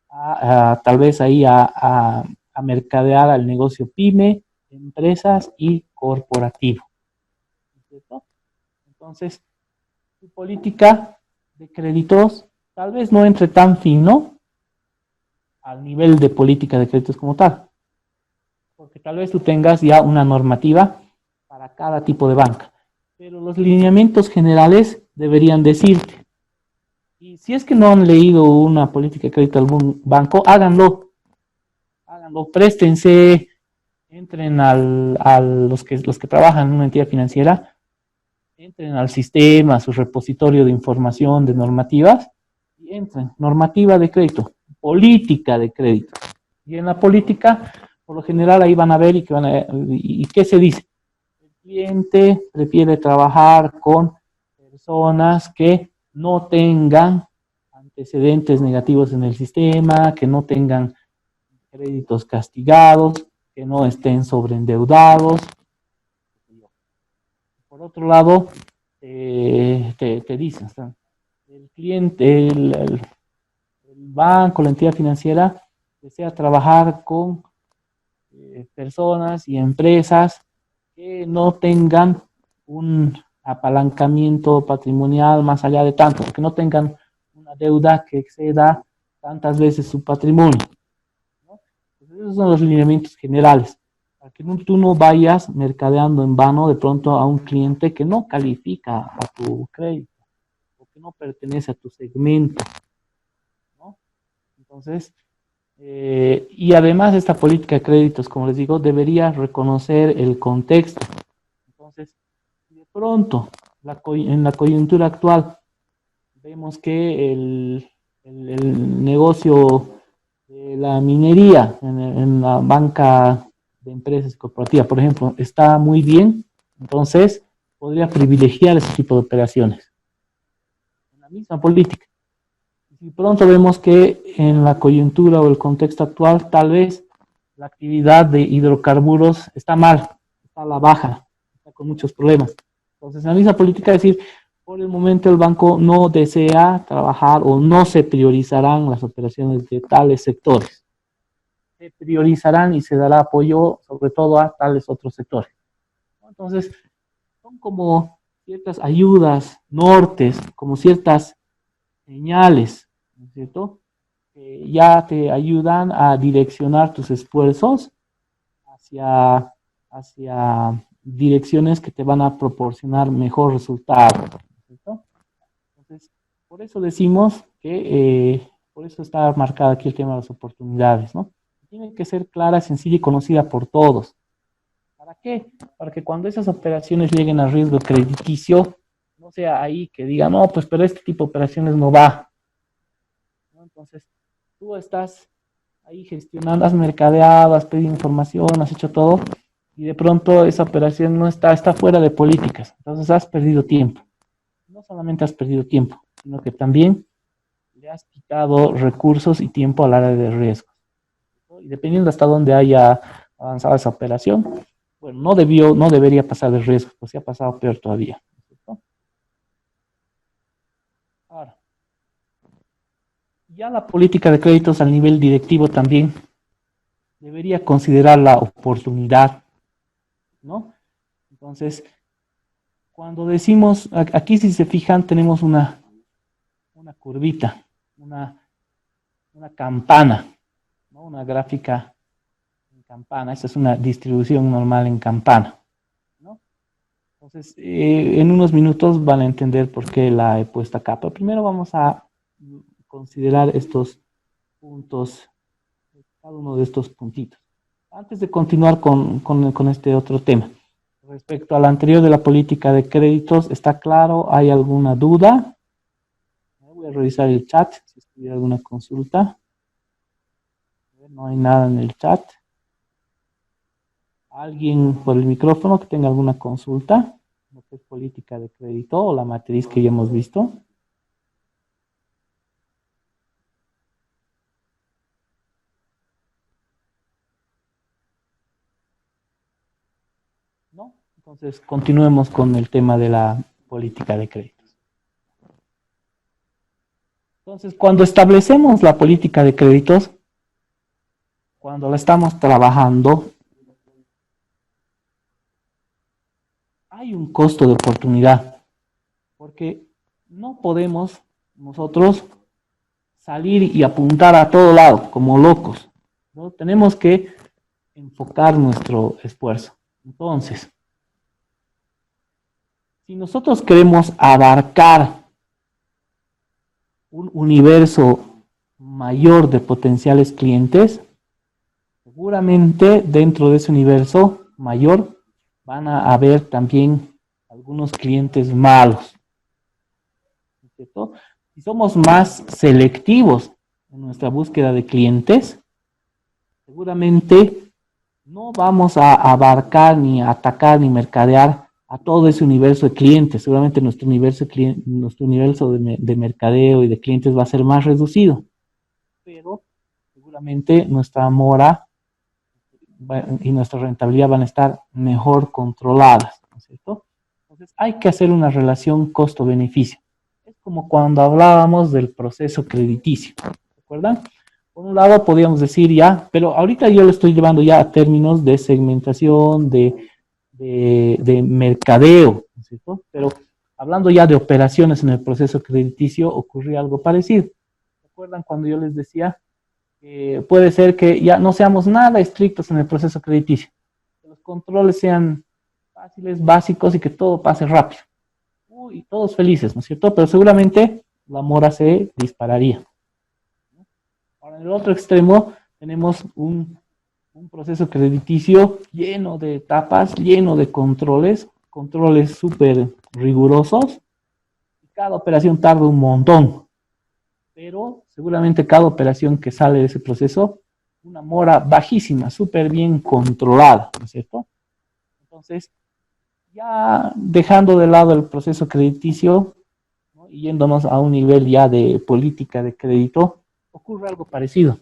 tal vez ahí a mercadear al negocio PYME, empresas y corporativo, ¿cierto? Entonces, tu política de créditos tal vez no entre tan fino al nivel de política de créditos como tal, porque tal vez tú tengas ya una normativa para cada tipo de banca, pero los lineamientos generales deberían decirte. Y si es que no han leído una política de crédito de algún banco, háganlo, préstense, entren a los que trabajan en una entidad financiera, entren al sistema, a su repositorio de información, de normativas, y entren, normativa de crédito, política de crédito. Y en la política, por lo general, ahí van a ver y qué se dice. El cliente prefiere trabajar con personas que no tengan antecedentes negativos en el sistema, que no tengan créditos castigados, que no estén sobreendeudados. Por otro lado, te dicen, el cliente, el banco, la entidad financiera desea trabajar con personas y empresas que no tengan un apalancamiento patrimonial más allá de tanto, que no tengan una deuda que exceda tantas veces su patrimonio, ¿no? Entonces, esos son los lineamientos generales, para que tú no vayas mercadeando en vano de pronto a un cliente que no califica a tu crédito o que no pertenece a tu segmento, ¿no? Entonces, y además esta política de créditos, como les digo, debería reconocer el contexto. Entonces, de pronto, en la coyuntura actual, vemos que el negocio de la minería en la banca de empresas corporativas, por ejemplo, está muy bien, entonces podría privilegiar ese tipo de operaciones. En la misma política. Si pronto vemos que en la coyuntura o el contexto actual, tal vez la actividad de hidrocarburos está mal, está a la baja, está con muchos problemas. Entonces, en la misma política, es decir, por el momento el banco no desea trabajar o no se priorizarán las operaciones de tales sectores. Se priorizarán y se dará apoyo sobre todo a tales otros sectores. Entonces, son como ciertas ayudas, nortes, como ciertas señales, ¿no es cierto? Ya te ayudan a direccionar tus esfuerzos hacia direcciones que te van a proporcionar mejor resultado, ¿no es cierto? Entonces, por eso decimos por eso está marcado aquí el tema de las oportunidades, ¿no? Tiene que ser clara, sencilla y conocida por todos. ¿Para qué? Para que cuando esas operaciones lleguen a riesgo crediticio, no sea ahí que digan, no, pues pero este tipo de operaciones no va, ¿no? Entonces, tú estás ahí gestionando, has mercadeado, has pedido información, has hecho todo, y de pronto esa operación no está fuera de políticas. Entonces has perdido tiempo. No solamente has perdido tiempo, sino que también le has quitado recursos y tiempo al área de riesgo, ¿no? Y dependiendo hasta dónde haya avanzado esa operación, bueno, no debería pasar de riesgo, pues se ha pasado peor todavía, ¿cierto? Ahora, ya la política de créditos al nivel directivo también debería considerar la oportunidad, ¿no? Entonces, cuando decimos, aquí si se fijan, tenemos una curvita, una campana, ¿no? Una gráfica en campana. Esta es una distribución normal en campana, ¿no? Entonces, en unos minutos van a entender por qué la he puesto acá. Pero primero vamos a considerar estos puntos, cada uno de estos puntitos. Antes de continuar con este otro tema. Respecto al anterior de la política de créditos, ¿está claro? ¿Hay alguna duda? Voy a revisar el chat, si hubiera alguna consulta. No hay nada en el chat. ¿Alguien por el micrófono que tenga alguna consulta? Lo que es política de crédito o la matriz que ya hemos visto. ¿No? Entonces, continuemos con el tema de la política de créditos. Entonces, cuando establecemos la política de créditos, cuando la estamos trabajando, hay un costo de oportunidad, porque no podemos nosotros salir y apuntar a todo lado como locos, ¿no? Tenemos que enfocar nuestro esfuerzo. Entonces, si nosotros queremos abarcar un universo mayor de potenciales clientes, seguramente dentro de ese universo mayor van a haber también algunos clientes malos, ¿cierto? Si somos más selectivos en nuestra búsqueda de clientes, seguramente no vamos a abarcar ni a atacar ni mercadear a todo ese universo de clientes. Seguramente nuestro universo de mercadeo y de clientes va a ser más reducido, pero seguramente nuestra mora y nuestra rentabilidad van a estar mejor controladas, ¿no es cierto? Entonces hay que hacer una relación costo-beneficio. Es como cuando hablábamos del proceso crediticio, ¿recuerdan? Por un lado podríamos decir ya, pero ahorita yo lo estoy llevando ya a términos de segmentación, de mercadeo, ¿no es cierto? Pero hablando ya de operaciones en el proceso crediticio, ocurría algo parecido. ¿Recuerdan cuando yo les decía? Puede ser que ya no seamos nada estrictos en el proceso crediticio, que los controles sean fáciles, básicos y que todo pase rápido. Uy, todos felices, ¿no es cierto? Pero seguramente la mora se dispararía. Ahora, en el otro extremo tenemos un proceso crediticio lleno de etapas, lleno de controles súper rigurosos. Y cada operación tarda un montón, pero seguramente cada operación que sale de ese proceso, una mora bajísima, súper bien controlada, ¿no es cierto? Entonces, ya dejando de lado el proceso crediticio, ¿no? Y yéndonos a un nivel ya de política de crédito, ocurre algo parecido,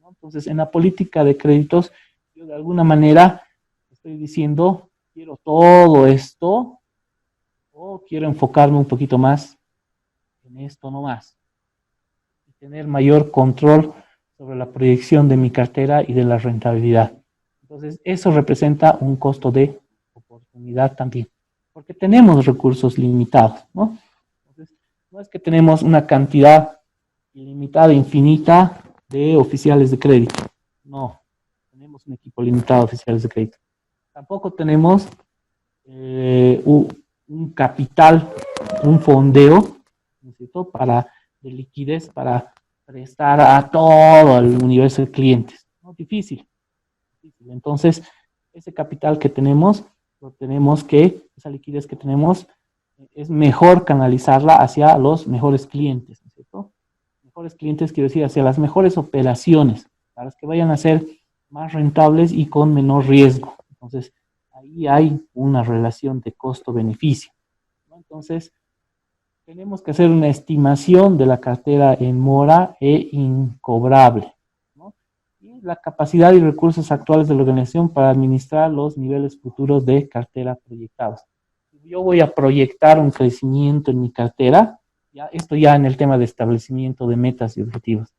¿no? Entonces, en la política de créditos, yo de alguna manera estoy diciendo, quiero todo esto, o quiero enfocarme un poquito más en esto nomás, y tener mayor control sobre la proyección de mi cartera y de la rentabilidad. Entonces, eso representa un costo de oportunidad también, porque tenemos recursos limitados, ¿no? Entonces, no es que tenemos una cantidad ilimitada, infinita de oficiales de crédito, no, tenemos un equipo limitado de oficiales de crédito. Tampoco tenemos un capital, un fondeo, ¿no es cierto?, de liquidez para prestar a todo el universo de clientes. ¿No? Difícil. Entonces, ese capital que tenemos, esa liquidez que tenemos, es mejor canalizarla hacia los mejores clientes, ¿no es cierto? Mejores clientes, quiero decir, hacia las mejores operaciones, para las que vayan a ser más rentables y con menor riesgo. Entonces, ahí hay una relación de costo-beneficio, ¿no? Entonces, tenemos que hacer una estimación de la cartera en mora e incobrable, ¿no? Y la capacidad y recursos actuales de la organización para administrar los niveles futuros de cartera proyectados. Yo voy a proyectar un crecimiento en mi cartera, esto ya en el tema de establecimiento de metas y objetivos.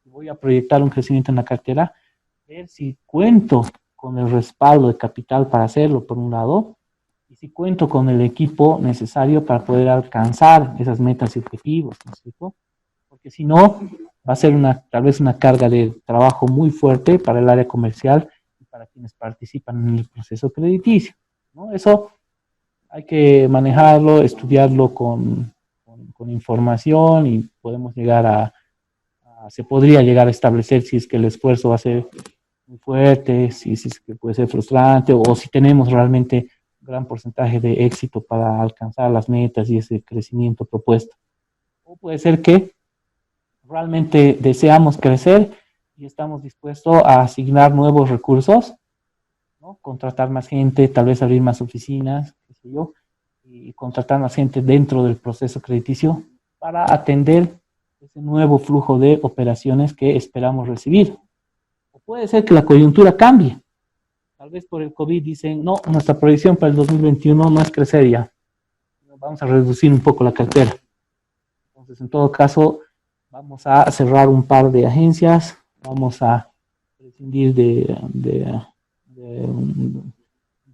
Voy a proyectar un crecimiento en la cartera, ver si cuento con el respaldo de capital para hacerlo, por un lado, y si cuento con el equipo necesario para poder alcanzar esas metas y objetivos, ¿no es cierto? Porque si no, va a ser tal vez una carga de trabajo muy fuerte para el área comercial y para quienes participan en el proceso crediticio, ¿no? Eso hay que manejarlo, estudiarlo con información y podemos llegar se podría llegar a establecer si es que el esfuerzo va a ser muy fuerte, si es que puede ser frustrante o si tenemos realmente un gran porcentaje de éxito para alcanzar las metas y ese crecimiento propuesto. O puede ser que realmente deseamos crecer y estamos dispuestos a asignar nuevos recursos, ¿no? Contratar más gente, tal vez abrir más oficinas, qué sé yo, y contratar más gente dentro del proceso crediticio para atender ese nuevo flujo de operaciones que esperamos recibir. O puede ser que la coyuntura cambie. Tal vez por el COVID dicen, no, nuestra proyección para el 2021 no es crecer ya. Vamos a reducir un poco la cartera. Entonces, en todo caso, vamos a cerrar un par de agencias, vamos a prescindir de un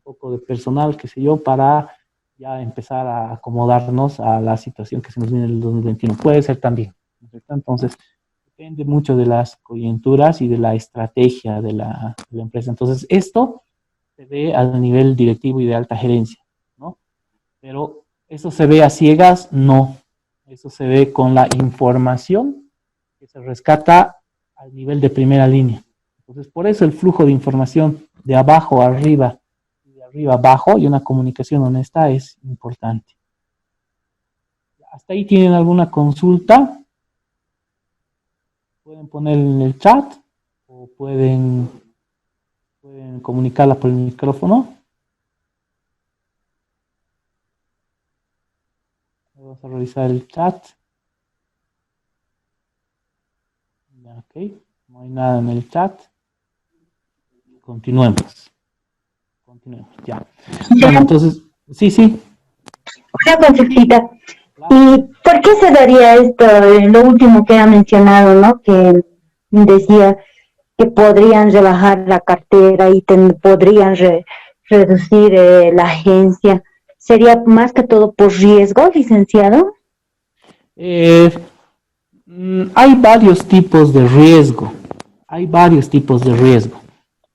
poco de personal, qué sé yo, para ya empezar a acomodarnos a la situación que se nos viene en el 2021. Puede ser también, ¿no es cierto? Entonces, depende mucho de las coyunturas y de la estrategia de la empresa. Entonces, esto se ve al nivel directivo y de alta gerencia, ¿no? Pero eso se ve a ciegas, no. Eso se ve con la información que se rescata al nivel de primera línea. Entonces, por eso el flujo de información de abajo a arriba y de arriba a abajo y una comunicación honesta es importante. ¿Hasta ahí tienen alguna consulta? Pueden poner en el chat o pueden comunicarla por el micrófono. Vamos a revisar el chat. Ok, no hay nada en el chat. Continuemos, ya. Bueno, entonces, sí.
Una consultita.
Claro.
¿Y por qué se daría esto, lo último que ha mencionado, ¿no? Que decía que podrían rebajar la cartera y podrían reducir la agencia. ¿Sería más que todo por riesgo, licenciado?
Hay varios tipos de riesgo. Hay varios tipos de riesgo.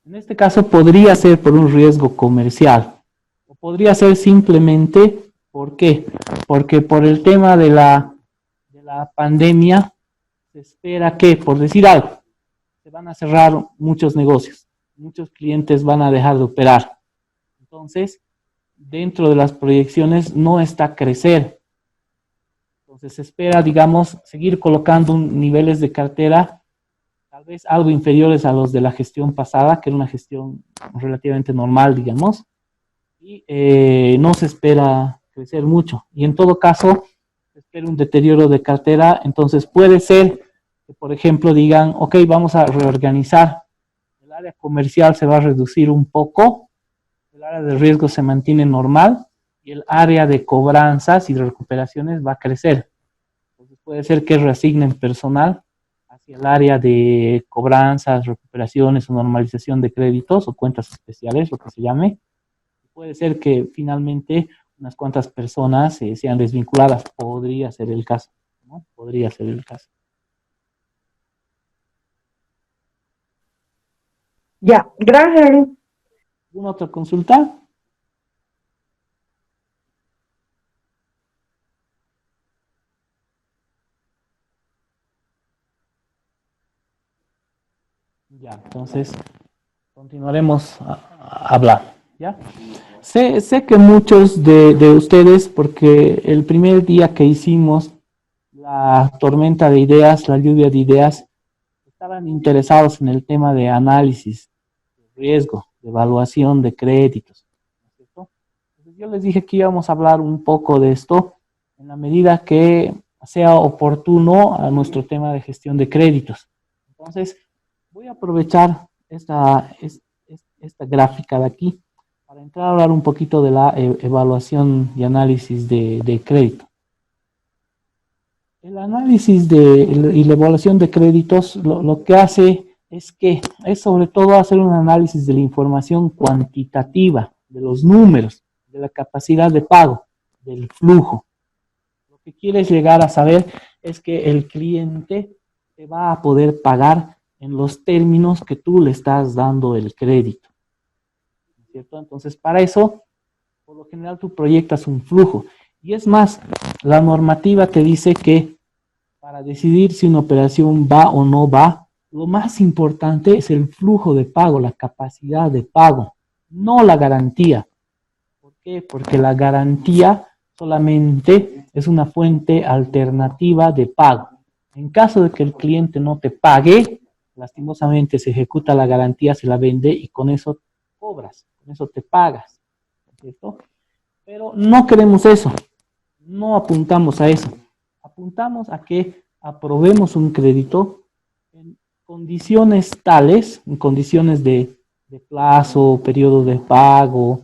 En este caso podría ser por un riesgo comercial. O podría ser simplemente, ¿por qué? Porque por el tema de la pandemia se espera que, por decir algo, se van a cerrar muchos negocios. Muchos clientes van a dejar de operar. Entonces, dentro de las proyecciones no está crecer. Entonces se espera, digamos, seguir colocando niveles de cartera tal vez algo inferiores a los de la gestión pasada, que era una gestión relativamente normal, digamos, y no se espera crecer mucho. Y en todo caso, se espera un deterioro de cartera, entonces puede ser que, por ejemplo, digan, ok, vamos a reorganizar, el área comercial se va a reducir un poco, el área de riesgo se mantiene normal, y el área de cobranzas y de recuperaciones va a crecer. Entonces puede ser que reasignen personal hacia el área de cobranzas, recuperaciones o normalización de créditos o cuentas especiales, lo que se llame. Puede ser que finalmente unas cuantas personas sean desvinculadas. Podría ser el caso, ¿no? Podría ser el caso.
Ya, gracias.
¿Alguna otra consulta? Ya, entonces continuaremos a hablar, ¿ya? Sé que muchos de ustedes, porque el primer día que hicimos la tormenta de ideas, la lluvia de ideas, estaban interesados en el tema de análisis, de riesgo, de evaluación de créditos, ¿no es cierto? Entonces yo les dije que íbamos a hablar un poco de esto en la medida que sea oportuno a nuestro tema de gestión de créditos. Entonces, voy a aprovechar esta gráfica de aquí para entrar a hablar un poquito de la evaluación y análisis de crédito. El análisis y la evaluación de créditos lo que hace es sobre todo hacer un análisis de la información cuantitativa, de los números. de la capacidad de pago, del flujo. Lo que quieres llegar a saber es que el cliente te va a poder pagar en los términos que tú le estás dando el crédito, ¿cierto? Entonces, para eso, por lo general, tú proyectas un flujo. Y es más, la normativa te dice que para decidir si una operación va o no va, lo más importante es el flujo de pago, la capacidad de pago, no la garantía. ¿Por qué? Porque la garantía solamente es una fuente alternativa de pago. En caso de que el cliente no te pague, lastimosamente se ejecuta la garantía, se la vende y con eso cobras, con eso te pagas, ¿cierto? Pero no queremos eso, no apuntamos a eso. Apuntamos a que aprobemos un crédito en condiciones tales, en condiciones de plazo, periodo de pago,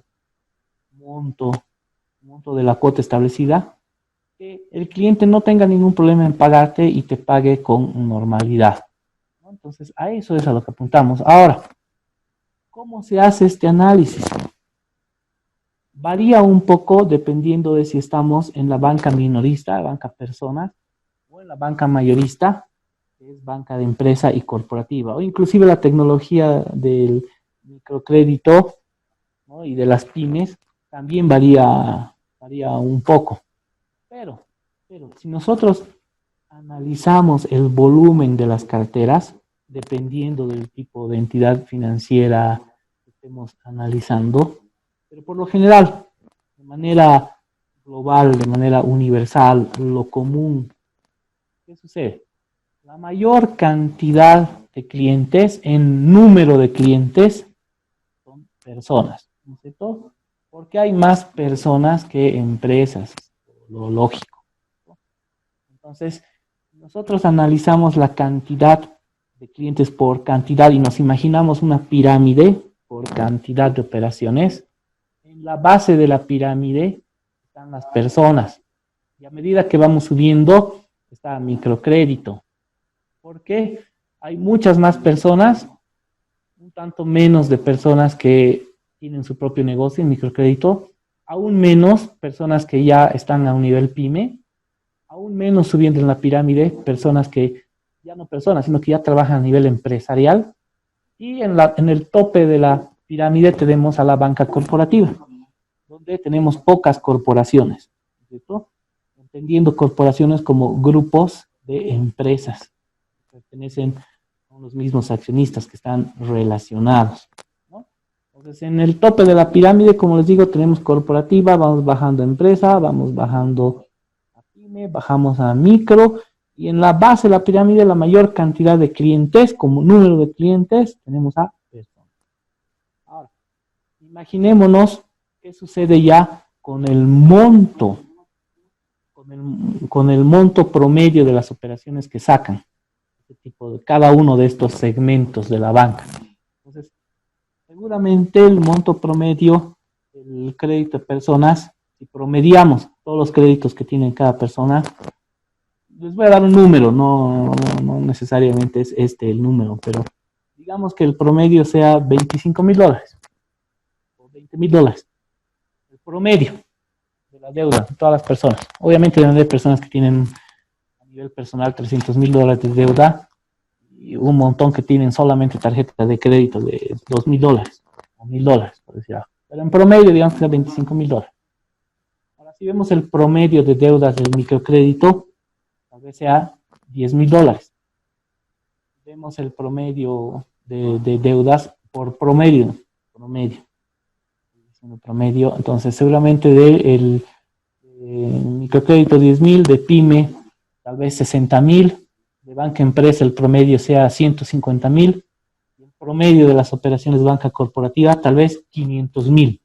monto, monto de la cuota establecida, que el cliente no tenga ningún problema en pagarte y te pague con normalidad, ¿no? Entonces, a eso es a lo que apuntamos. Ahora, ¿cómo se hace este análisis? Varía un poco dependiendo de si estamos en la banca minorista, banca personas, o en la banca mayorista, que es banca de empresa y corporativa, o inclusive la tecnología del microcrédito, ¿no? Y de las pymes también varía un poco. Pero, si nosotros analizamos el volumen de las carteras, dependiendo del tipo de entidad financiera que estemos analizando, pero por lo general, de manera global, de manera universal, lo común, ¿qué sucede? La mayor cantidad de clientes, en número de clientes, son personas, ¿no es cierto? Porque hay más personas que empresas, lo lógico, ¿no? Entonces, nosotros analizamos la cantidad de clientes por cantidad y nos imaginamos una pirámide por cantidad de operaciones. En la base de la pirámide están las personas. Y a medida que vamos subiendo, está microcrédito. Porque hay muchas más personas, un tanto menos de personas que tienen su propio negocio en microcrédito, aún menos personas que ya están a un nivel pyme, aún menos subiendo en la pirámide, personas que, ya no personas, sino que ya trabajan a nivel empresarial, y en el tope de la pirámide tenemos a la banca corporativa, donde tenemos pocas corporaciones, ¿cierto? Entendiendo corporaciones como grupos de empresas, que pertenecen a los mismos accionistas que están relacionados, ¿no? Entonces, en el tope de la pirámide, como les digo, tenemos corporativa, vamos bajando a empresa, vamos bajando a pyme, bajamos a micro, y en la base de la pirámide, la mayor cantidad de clientes, como número de clientes, tenemos a personas. Ahora, imaginémonos qué sucede ya con el monto, con el monto promedio de las operaciones que sacan, este tipo de cada uno de estos segmentos de la banca. Entonces, seguramente el monto promedio del crédito de personas, si promediamos todos los créditos que tiene cada persona, les voy a dar un número, no necesariamente es este el número, pero digamos que el promedio sea $25,000 o $20,000, el promedio de la deuda de todas las personas. Obviamente deben haber personas que tienen a nivel personal $300,000 de deuda y un montón que tienen solamente tarjetas de crédito de $2,000 o $1,000, por decir algo. Pero en promedio, digamos que sea $25,000. Ahora, si vemos el promedio de deudas del microcrédito, tal vez sea $10,000. Vemos el promedio de deudas por promedio, entonces seguramente del microcrédito 10,000, de pyme tal vez 60,000, de banca empresa el promedio sea 150,000, el promedio de las operaciones de banca corporativa tal vez 500,000,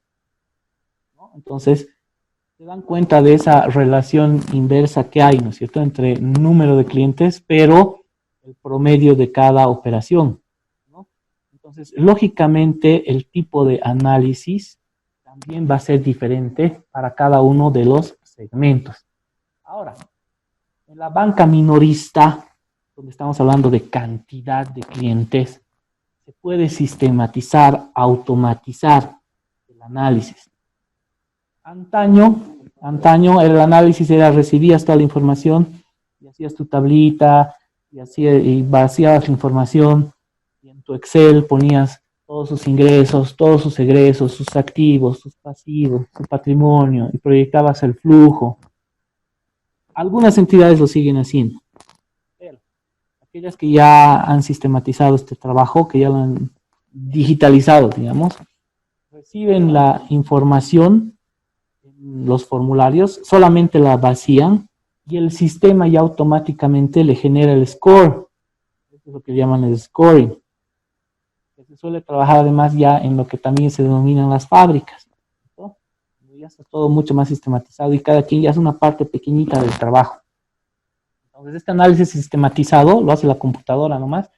¿no? Entonces se dan cuenta de esa relación inversa que hay, ¿no es cierto?, entre número de clientes, pero el promedio de cada operación, ¿no? Entonces, lógicamente, el tipo de análisis también va a ser diferente para cada uno de los segmentos. Ahora, en la banca minorista, donde estamos hablando de cantidad de clientes, se puede sistematizar, automatizar el análisis. Antaño el análisis era recibías toda la información y hacías tu tablita y vaciabas la información y en tu Excel ponías todos sus ingresos, todos sus egresos, sus activos, sus pasivos, su patrimonio y proyectabas el flujo. Algunas entidades lo siguen haciendo, pero aquellas que ya han sistematizado este trabajo, que ya lo han digitalizado, digamos, reciben la información, los formularios, solamente la vacían y el sistema ya automáticamente le genera el score. Eso es lo que llaman el scoring. Se suele trabajar además ya en lo que también se denominan las fábricas, ¿no? Ya está todo mucho más sistematizado y cada quien ya es una parte pequeñita del trabajo. Entonces este análisis sistematizado lo hace la computadora nomás,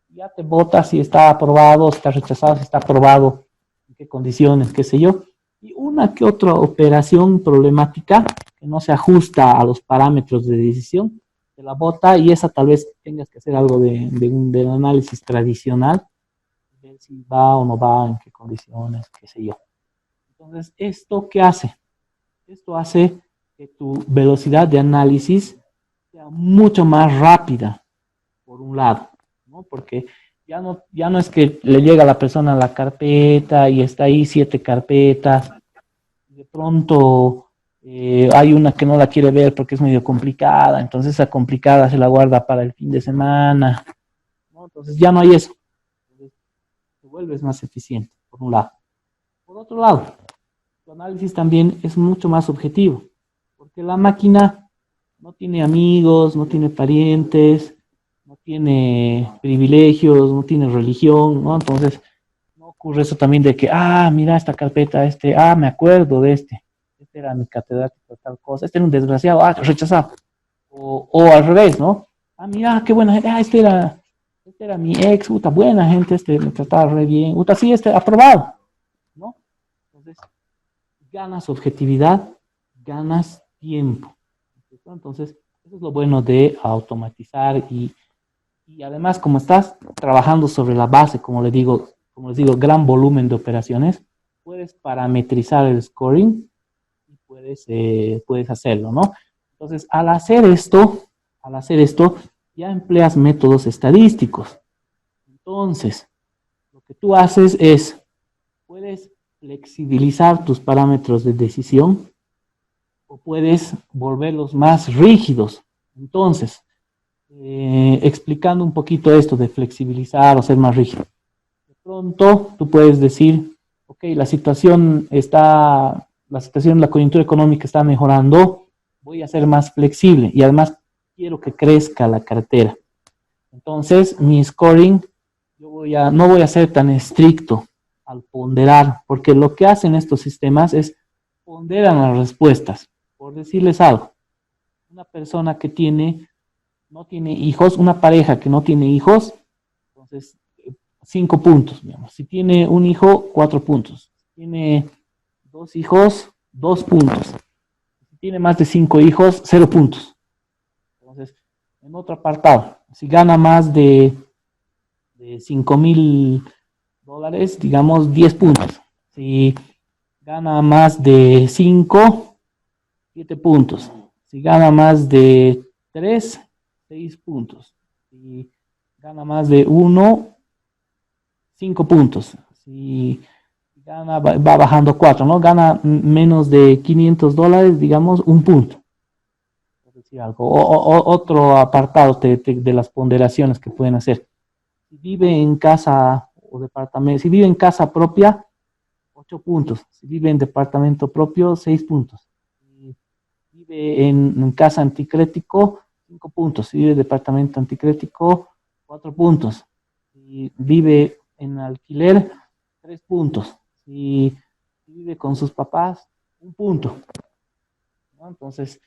ya te bota si está aprobado, si está rechazado, si está aprobado, en qué condiciones, qué sé yo. Y una que otra operación problemática que no se ajusta a los parámetros de decisión, te la bota y esa tal vez tengas que hacer algo de análisis tradicional, ver si va o no va, en qué condiciones, qué sé yo. Entonces, ¿esto qué hace? Esto hace que tu velocidad de análisis sea mucho más rápida, por un lado, ¿no? Porque ya no es que le llega a la persona la carpeta y está ahí 7 carpetas, de pronto hay una que no la quiere ver porque es medio complicada, entonces esa complicada se la guarda para el fin de semana, ¿no? Entonces ya no hay eso, entonces te vuelves más eficiente, por un lado. Por otro lado, tu análisis también es mucho más objetivo, porque la máquina no tiene amigos, no tiene parientes, no tiene privilegios, no tiene religión, ¿no? Entonces, no ocurre eso también de que, mira esta carpeta, me acuerdo de este era mi catedrático de tal cosa, este era un desgraciado, rechazado. O al revés, ¿no? Mira, qué buena gente, este era mi ex, puta, buena gente, me trataba re bien, puta, sí, aprobado, ¿no? Entonces, ganas objetividad, ganas tiempo. Entonces, eso es lo bueno de automatizar y además, como estás trabajando sobre la base, como les digo, gran volumen de operaciones, puedes parametrizar el scoring y puedes hacerlo, ¿no? Entonces, al hacer esto, ya empleas métodos estadísticos. Entonces, lo que tú haces es, puedes flexibilizar tus parámetros de decisión o puedes volverlos más rígidos. Entonces, explicando un poquito esto de flexibilizar o ser más rígido. De pronto tú puedes decir, ok, la coyuntura económica está mejorando, voy a ser más flexible y además quiero que crezca la cartera. Entonces, mi scoring, no voy a ser tan estricto al ponderar, porque lo que hacen estos sistemas es ponderan las respuestas. Por decirles algo, una persona que no tiene hijos, una pareja que no tiene hijos, entonces 5 puntos, digamos. Si tiene un hijo, 4 puntos. Si tiene 2 hijos, 2 puntos. Si tiene más de 5 hijos, 0 puntos. Entonces, en otro apartado, si gana más de $5,000, digamos 10 puntos. Si gana más de 5, 7 puntos. Si gana más de 3, 6 puntos. Si gana más de 1, 5 puntos. Si gana, va bajando 4, ¿no? Gana menos de $500, digamos, 1 punto. Por decir algo. Otro apartado de las ponderaciones que pueden hacer. Si vive en casa o departamento, si vive en casa propia, 8 puntos. Si vive en departamento propio, 6 puntos. Si vive en casa anticrético, 5 puntos. Si vive en departamento anticrético, 4 puntos. Si vive en alquiler, 3 puntos. Si vive con sus papás, 1 punto, ¿no? Entonces,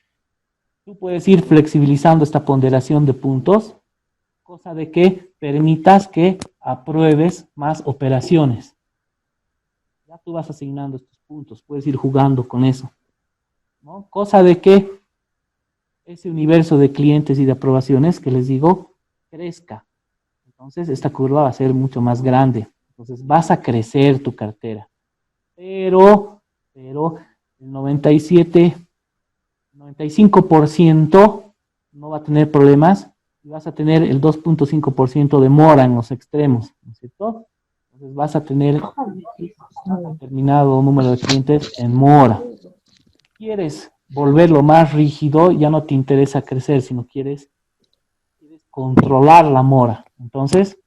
tú puedes ir flexibilizando esta ponderación de puntos, cosa de que permitas que apruebes más operaciones. Ya tú vas asignando estos puntos, puedes ir jugando con eso, ¿no? Cosa de que ese universo de clientes y de aprobaciones que les digo crezca. Entonces, esta curva va a ser mucho más grande. Entonces, vas a crecer tu cartera. Pero el 95% no va a tener problemas y vas a tener el 2.5% de mora en los extremos, ¿no es cierto? Entonces vas a tener un determinado número de clientes en mora. Quieres volverlo más rígido, ya no te interesa crecer, sino quieres controlar la mora. Entonces,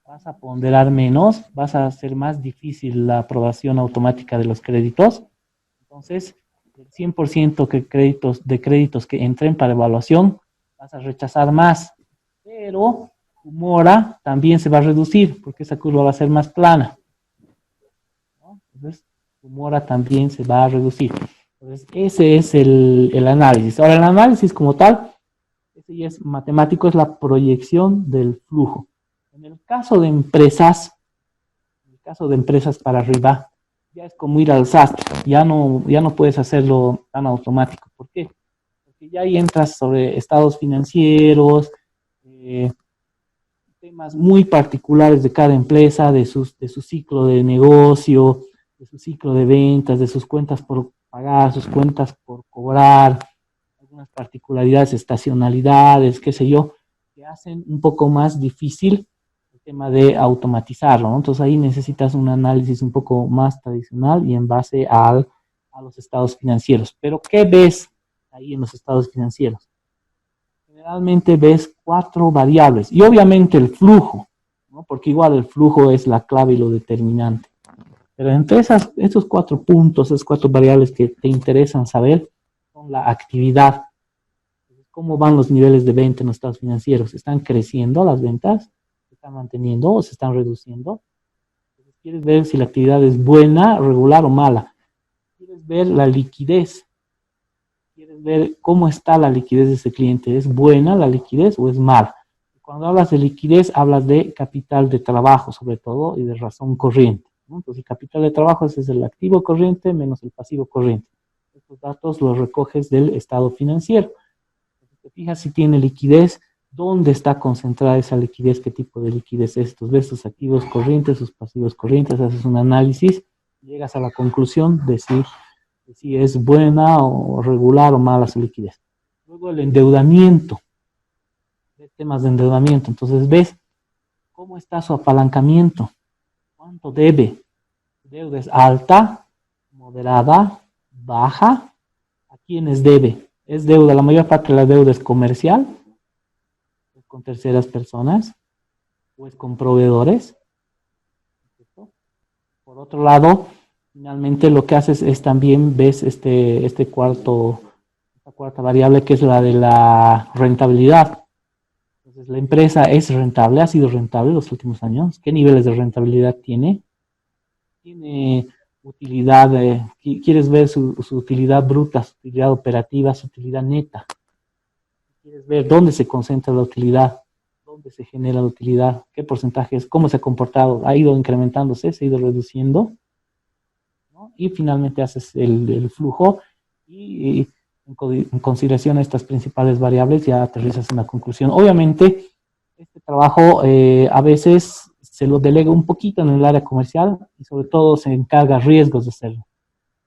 vas a ponderar menos, vas a hacer más difícil la aprobación automática de los créditos. Entonces, el 100% de créditos que entren para evaluación, vas a rechazar más. Pero tu mora también se va a reducir, porque esa curva va a ser más plana, ¿no? Entonces, tu mora también se va a reducir. Entonces, ese es el análisis. Ahora, el análisis como tal, ese ya es matemático, es la proyección del flujo. En el caso de empresas para arriba, ya es como ir al sastre, ya no puedes hacerlo tan automático. ¿Por qué? Porque ya ahí entras sobre estados financieros, temas muy particulares de cada empresa, de su ciclo de negocio, de su ciclo de ventas, de sus cuentas por pagar, sus cuentas por cobrar, algunas particularidades, estacionalidades, qué sé yo, que hacen un poco más difícil el tema de automatizarlo, ¿no? Entonces ahí necesitas un análisis un poco más tradicional y en base a los estados financieros. Pero ¿qué ves ahí en los estados financieros? Generalmente ves 4 variables y obviamente el flujo, ¿no? Porque igual el flujo es la clave y lo determinante. Pero entre esos 4 puntos, esas 4 variables que te interesan saber, son la actividad. ¿Cómo van los niveles de venta en los estados financieros? ¿Están creciendo las ventas? ¿Se están manteniendo o se están reduciendo? ¿Quieres ver si la actividad es buena, regular o mala? ¿Quieres ver la liquidez? ¿Quieres ver cómo está la liquidez de ese cliente? ¿Es buena la liquidez o es mala? Cuando hablas de liquidez, hablas de capital de trabajo, sobre todo, y de razón corriente, ¿no? Entonces, el capital de trabajo es el activo corriente menos el pasivo corriente. Estos datos los recoges del estado financiero. Te fijas si tiene liquidez, dónde está concentrada esa liquidez, qué tipo de liquidez es. Entonces, ves sus activos corrientes, sus pasivos corrientes, haces un análisis, llegas a la conclusión de si es buena o regular o mala su liquidez. Luego el endeudamiento, ves temas de endeudamiento, entonces ves cómo está su apalancamiento, cuánto debe, deuda es alta, moderada, baja, a quiénes debe. Es deuda, la mayor parte de la deuda es comercial, es con terceras personas, o es con proveedores. Por otro lado, finalmente lo que haces es también ves esta cuarta variable que es la de la rentabilidad. Entonces, la empresa es rentable, ha sido rentable los últimos años. ¿Qué niveles de rentabilidad tiene? Tiene utilidad, quieres ver su utilidad bruta, su utilidad operativa, su utilidad neta. Quieres ver dónde se concentra la utilidad, dónde se genera la utilidad, qué porcentaje es, cómo se ha comportado, ha ido incrementándose, se ha ido reduciendo, ¿no? Y finalmente haces el flujo y en consideración a estas principales variables ya aterrizas en la conclusión. Obviamente, este trabajo a veces se lo delega un poquito en el área comercial y sobre todo se encarga riesgos de hacerlo.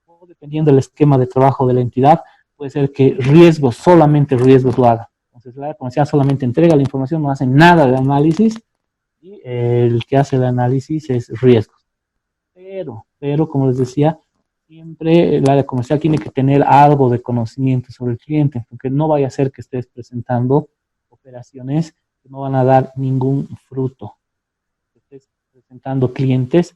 O dependiendo del esquema de trabajo de la entidad, puede ser que riesgos, solamente riesgos lo haga. Entonces, el área comercial solamente entrega la información, no hace nada de análisis y el que hace el análisis es riesgos. Pero como les decía, siempre el área comercial tiene que tener algo de conocimiento sobre el cliente, porque no vaya a ser que estés presentando operaciones que no van a dar ningún fruto. Estés presentando clientes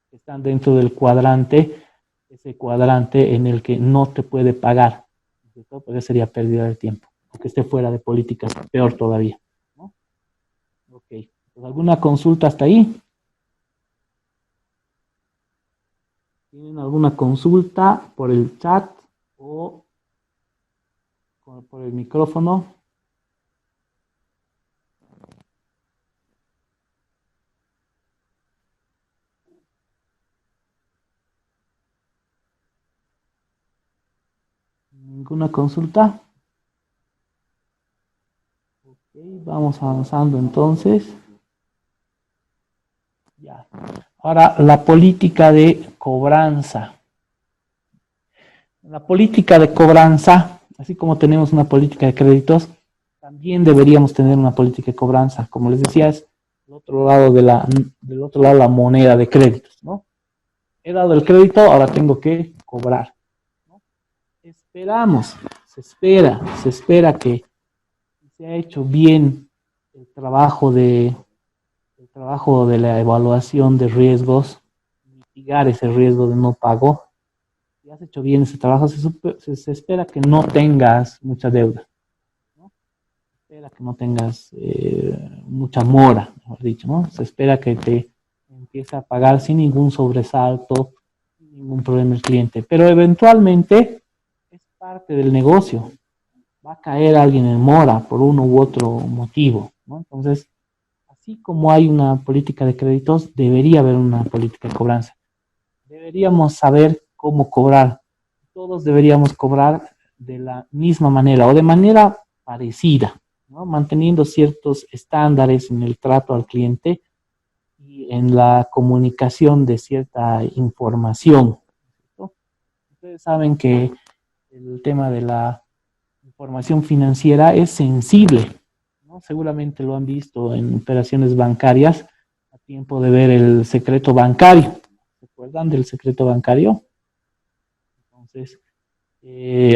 que están dentro del cuadrante, ese cuadrante en el que no te puede pagar, ¿cierto? Porque sería pérdida de tiempo. O que esté fuera de políticas, peor todavía, ¿no? Ok, pues, ¿alguna consulta hasta ahí? ¿Tienen alguna consulta por el chat o por el micrófono? ¿Ninguna consulta? Ok, vamos avanzando entonces. Ya. Ahora, la política de cobranza. La política de cobranza, así como tenemos una política de créditos, también deberíamos tener una política de cobranza. Como les decía, es del otro lado la moneda de créditos, ¿no? He dado el crédito, ahora tengo que cobrar, ¿no? Esperamos, se espera que se ha hecho bien el trabajo de la evaluación de riesgos, mitigar ese riesgo de no pago. Si has hecho bien ese trabajo, se espera que no tengas mucha deuda, ¿no? Se espera que no tengas mucha mora, mejor dicho, ¿no? Se espera que te empiece a pagar sin ningún sobresalto, sin ningún problema el cliente. Pero eventualmente es parte del negocio. Va a caer alguien en mora por uno u otro motivo, ¿no? Entonces, así como hay una política de créditos, debería haber una política de cobranza. Deberíamos saber cómo cobrar. Todos deberíamos cobrar de la misma manera o de manera parecida, ¿no? Manteniendo ciertos estándares en el trato al cliente y en la comunicación de cierta información, ¿no? Ustedes saben que el tema de la información financiera es sensible, ¿no? Seguramente lo han visto en operaciones bancarias a tiempo de ver el secreto bancario. ¿Se acuerdan del secreto bancario? Entonces,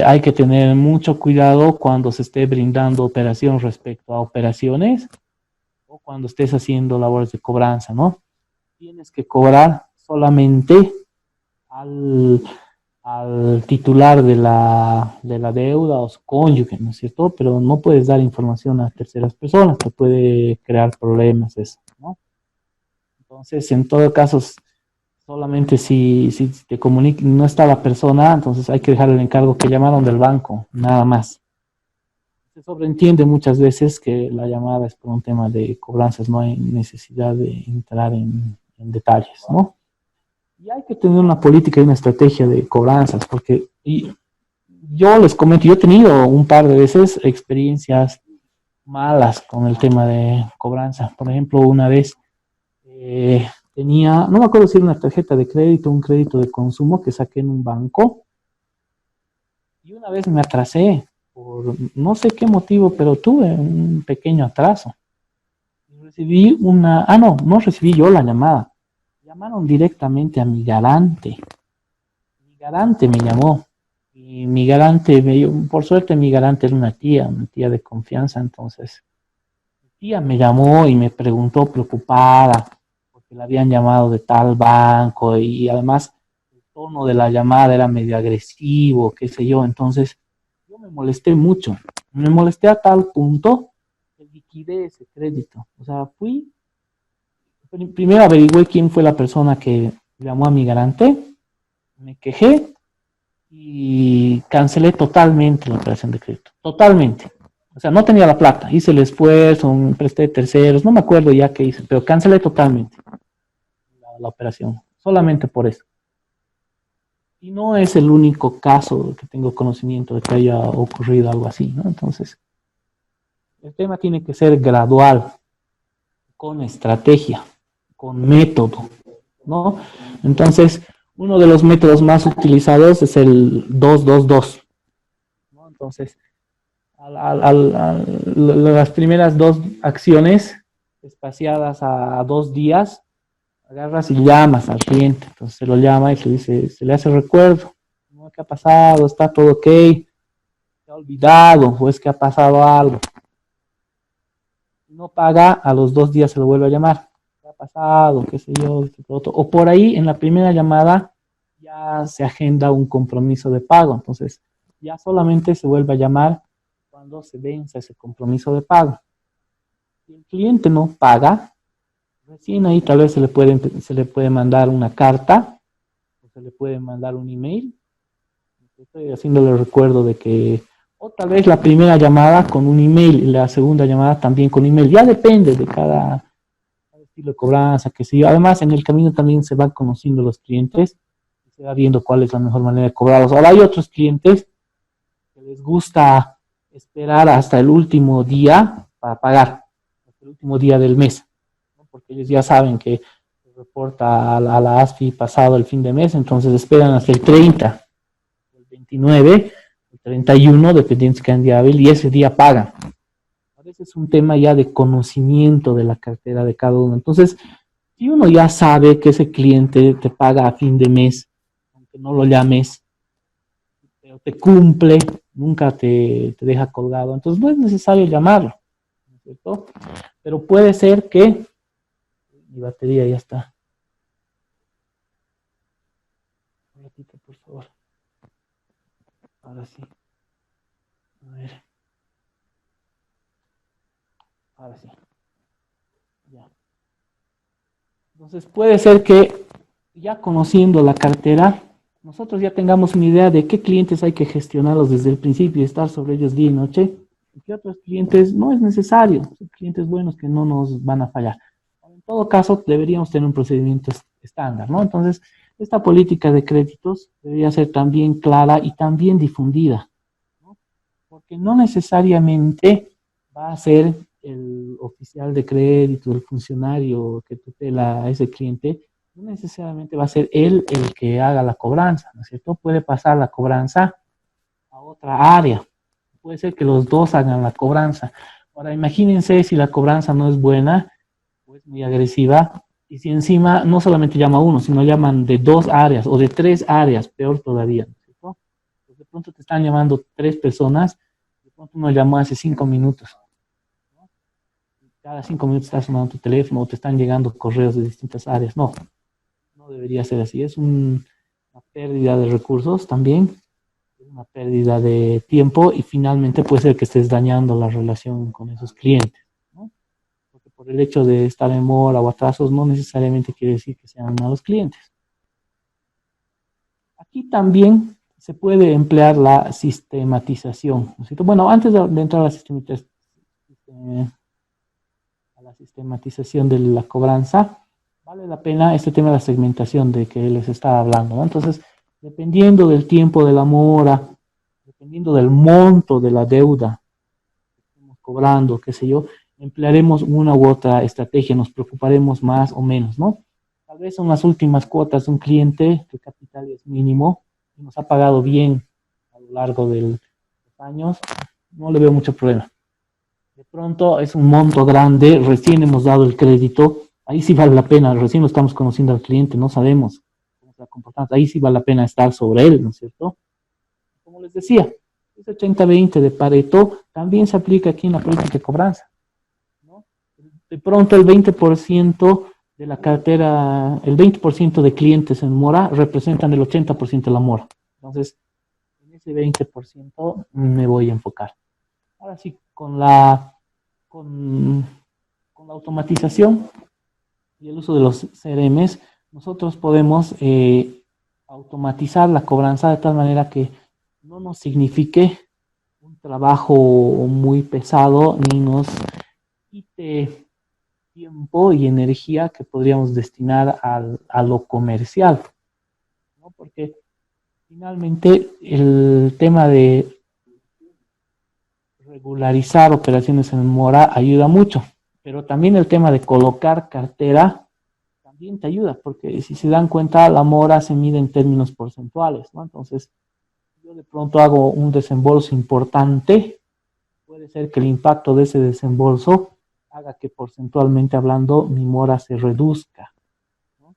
hay que tener mucho cuidado cuando se esté brindando operación respecto a operaciones o cuando estés haciendo labores de cobranza, ¿no? Tienes que cobrar solamente al, al titular de la deuda o su cónyuge, ¿no es cierto? Pero no puedes dar información a terceras personas, te puede crear problemas eso, ¿no? Entonces, en todo caso, solamente si te comunica, no está la persona, entonces hay que dejar el encargo que llamaron del banco, nada más. Se sobreentiende muchas veces que la llamada es por un tema de cobranzas, no hay necesidad de entrar en detalles, ¿no? Y hay que tener una política y una estrategia de cobranzas, porque yo les comento, yo he tenido un par de veces experiencias malas con el tema de cobranza. Por ejemplo, una vez tenía, no me acuerdo si era una tarjeta de crédito, un crédito de consumo que saqué en un banco, y una vez me atrasé por no sé qué motivo, pero tuve un pequeño atraso. Recibí no recibí yo la llamada. Llamaron directamente a mi garante. Mi garante me llamó. Y mi garante por suerte mi garante era una tía de confianza, entonces mi tía me llamó y me preguntó preocupada porque la habían llamado de tal banco y además el tono de la llamada era medio agresivo, qué sé yo, entonces yo me molesté mucho, me molesté a tal punto que liquidé ese crédito, o sea, primero averigüé quién fue la persona que llamó a mi garante, me quejé y cancelé totalmente la operación de crédito, totalmente. O sea, no tenía la plata, hice el esfuerzo, me presté terceros, no me acuerdo ya qué hice, pero cancelé totalmente la operación, solamente por eso. Y no es el único caso que tengo conocimiento de que haya ocurrido algo así, ¿no? Entonces, el tema tiene que ser gradual, con estrategia, con método, ¿no? Entonces, uno de los métodos más utilizados es el 222, ¿no? Entonces, las primeras dos acciones espaciadas a 2 días, agarras y llamas al cliente, entonces se lo llama y se dice, se le hace recuerdo, ¿no? ¿Qué ha pasado? ¿Está todo ok? ¿Se ha olvidado? ¿O es que ha pasado algo? Si no paga, a los 2 días se lo vuelve a llamar. ¿Qué ha pasado? ¿Qué sé yo? O por ahí, en la primera llamada, ya se agenda un compromiso de pago, entonces ya solamente se vuelve a llamar cuando se vence ese compromiso de pago. Si el cliente no paga, recién ahí tal vez se le puede mandar una carta, o se le puede mandar un email. Estoy haciéndole recuerdo de que, o tal vez la primera llamada con un email y la segunda llamada también con email. Ya depende de cada estilo de cobranza, que sé yo. Además, en el camino también se van conociendo los clientes y se va viendo cuál es la mejor manera de cobrarlos. Ahora hay otros clientes que les gusta esperar hasta el último día para pagar, hasta el último día del mes, ¿no? Porque ellos ya saben que se reporta a la ASFI pasado el fin de mes, entonces esperan hasta el 30, el 29, el 31, dependiendo si cae día hábil, y ese día pagan. A veces es un tema ya de conocimiento de la cartera de cada uno. Entonces, si uno ya sabe que ese cliente te paga a fin de mes, aunque no lo llames, pero te cumple, nunca te deja colgado, entonces no es necesario llamarlo, ¿no es cierto? Pero puede ser que mi batería ya está. Un ratito, por favor. Ahora sí. A ver. Ahora sí. Ya. Entonces puede ser que ya conociendo la cartera, nosotros ya tengamos una idea de qué clientes hay que gestionarlos desde el principio y estar sobre ellos día y noche, y qué otros clientes no es necesario, son clientes buenos que no nos van a fallar. En todo caso, deberíamos tener un procedimiento estándar, ¿no? Entonces, esta política de créditos debería ser también clara y también difundida, ¿no? Porque no necesariamente va a ser el oficial de crédito, el funcionario que tutela a ese cliente, no necesariamente va a ser él el que haga la cobranza, ¿no es cierto? Puede pasar la cobranza a otra área, puede ser que los dos hagan la cobranza. Ahora, imagínense si la cobranza no es buena, o es muy agresiva, y si encima no solamente llama uno, sino llaman de 2 áreas o de 3 áreas, peor todavía, ¿no es cierto? Pues de pronto te están llamando 3 personas, de pronto uno llamó hace 5 minutos. Cada 5 minutos estás sonando tu teléfono o te están llegando correos de distintas áreas. No, no debería ser así. Es una pérdida de recursos también, una pérdida de tiempo y finalmente puede ser que estés dañando la relación con esos clientes, ¿no? Porque por el hecho de estar en mora o atrasos no necesariamente quiere decir que sean malos clientes. Aquí también se puede emplear la sistematización, ¿no es cierto? Bueno, antes de entrar a la sistematización de la cobranza, vale la pena este tema de la segmentación de que les estaba hablando, ¿no? Entonces, dependiendo del tiempo de la mora, dependiendo del monto de la deuda que estemos cobrando, qué sé yo, emplearemos una u otra estrategia, nos preocuparemos más o menos, ¿no? Tal vez son las últimas cuotas de un cliente, que el capital es mínimo, y nos ha pagado bien a lo largo de los años, no le veo mucho problema. De pronto es un monto grande, recién hemos dado el crédito, ahí sí vale la pena, recién lo estamos conociendo al cliente, no sabemos cómo se va a comportar, ahí sí vale la pena estar sobre él, ¿no es cierto? Como les decía, ese 80-20 de Pareto también se aplica aquí en la política de cobranza, ¿no? De pronto el 20% de la cartera, el 20% de clientes en mora representan el 80% de la mora. Entonces, en ese 20% me voy a enfocar. Ahora sí, con, con la automatización y el uso de los CRMs, nosotros podemos automatizar la cobranza de tal manera que no nos signifique un trabajo muy pesado ni nos quite tiempo y energía que podríamos destinar a lo comercial, ¿no? Porque finalmente el tema de regularizar operaciones en mora ayuda mucho, pero también el tema de colocar cartera también te ayuda, porque si se dan cuenta, la mora se mide en términos porcentuales, ¿no? Entonces, yo de pronto hago un desembolso importante, puede ser que el impacto de ese desembolso haga que porcentualmente hablando mi mora se reduzca, ¿no?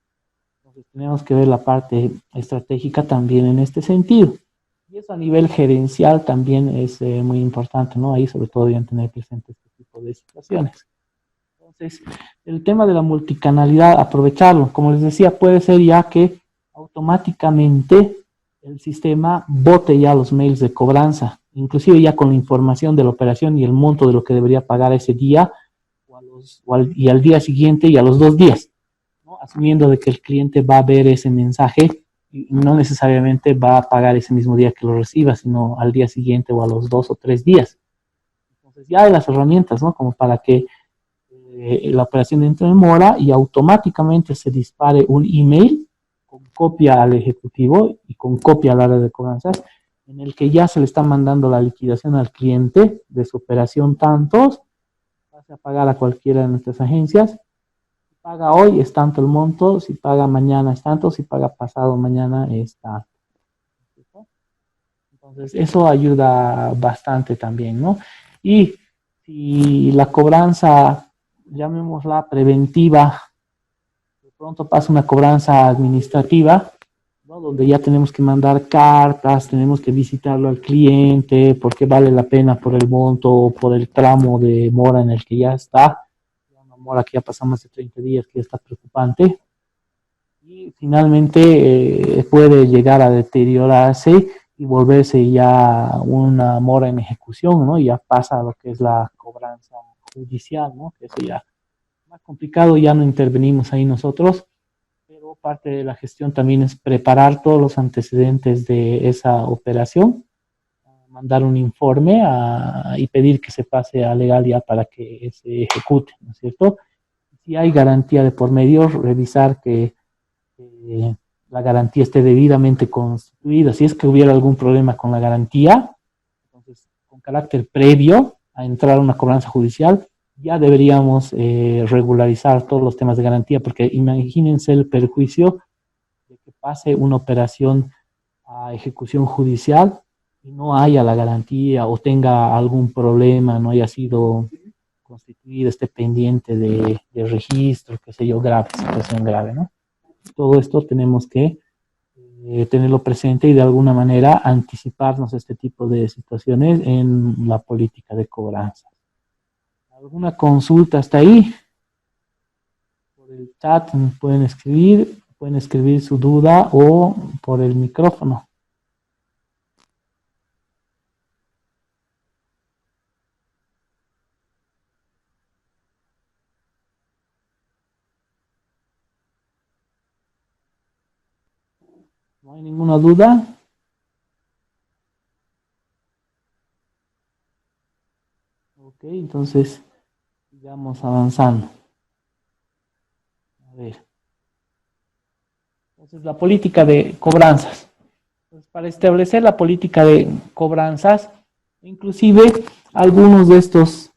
Entonces, tenemos que ver la parte estratégica también en este sentido. Y eso a nivel gerencial también es muy importante, ¿no? Ahí sobre todo deben tener presente este tipo de situaciones. Entonces, el tema de la multicanalidad, aprovecharlo. Como les decía, puede ser ya que automáticamente el sistema bote ya los mails de cobranza, inclusive ya con la información de la operación y el monto de lo que debería pagar ese día, y al día siguiente y a los 2 días, ¿no? Asumiendo de que el cliente va a ver ese mensaje y no necesariamente va a pagar ese mismo día que lo reciba, sino al día siguiente o a los 2 o 3 días. Entonces ya hay las herramientas, ¿no? Como para que la operación entre en mora y automáticamente se dispare un email con copia al ejecutivo y con copia al área de cobranzas, en el que ya se le está mandando la liquidación al cliente de su operación tantos, pase a pagar a cualquiera de nuestras agencias. Si paga hoy es tanto el monto, si paga mañana es tanto, si paga pasado mañana es tanto. Entonces, eso ayuda bastante también, ¿no? Y si la cobranza, llamémosla preventiva, de pronto pasa una cobranza administrativa, ¿no? Donde ya tenemos que mandar cartas, tenemos que visitarlo al cliente, porque vale la pena por el monto, por el tramo de mora en el que ya está, una mora que ya pasó más de 30 días, que ya está preocupante, y finalmente puede llegar a deteriorarse y volverse ya una mora en ejecución, ¿no? Ya pasa a lo que es la cobranza judicial, ¿no? Que eso ya es más complicado, ya no intervenimos ahí nosotros, pero parte de la gestión también es preparar todos los antecedentes de esa operación, mandar un informe y pedir que se pase a legal ya para que se ejecute, ¿no es cierto? Si hay garantía de por medio, revisar que la garantía esté debidamente constituida. Si es que hubiera algún problema con la garantía, entonces, con carácter previo a entrar a una cobranza judicial, ya deberíamos regularizar todos los temas de garantía, porque imagínense el perjuicio de que pase una operación a ejecución judicial y no haya la garantía o tenga algún problema, no haya sido constituido, esté pendiente de registro, qué sé yo, grave, situación grave, ¿no? Todo esto tenemos que tenerlo presente y de alguna manera anticiparnos a este tipo de situaciones en la política de cobranza. ¿Alguna consulta hasta ahí? Por el chat pueden escribir su duda o por el micrófono. ¿No hay ninguna duda? Ok, entonces sigamos avanzando. A ver. Entonces, la política de cobranzas. Entonces, para establecer la política de cobranzas, inclusive algunos de estos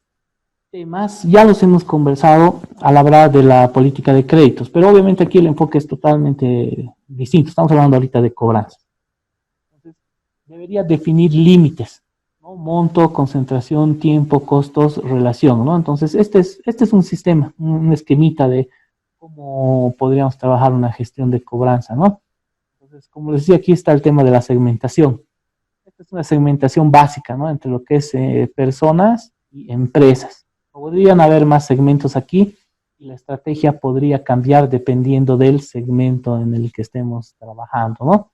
temas ya los hemos conversado al hablar de la política de créditos, pero obviamente aquí el enfoque es totalmente distinto. Estamos hablando ahorita de cobranzas. Entonces, debería definir límites, ¿no? Monto, concentración, tiempo, costos, relación, ¿no? Entonces, este es un sistema, un esquemita de cómo podríamos trabajar una gestión de cobranza, ¿no? Entonces, como les decía, aquí está el tema de la segmentación. Esta es una segmentación básica, ¿no? Entre lo que es personas y empresas. Podrían haber más segmentos aquí y la estrategia podría cambiar dependiendo del segmento en el que estemos trabajando, ¿no?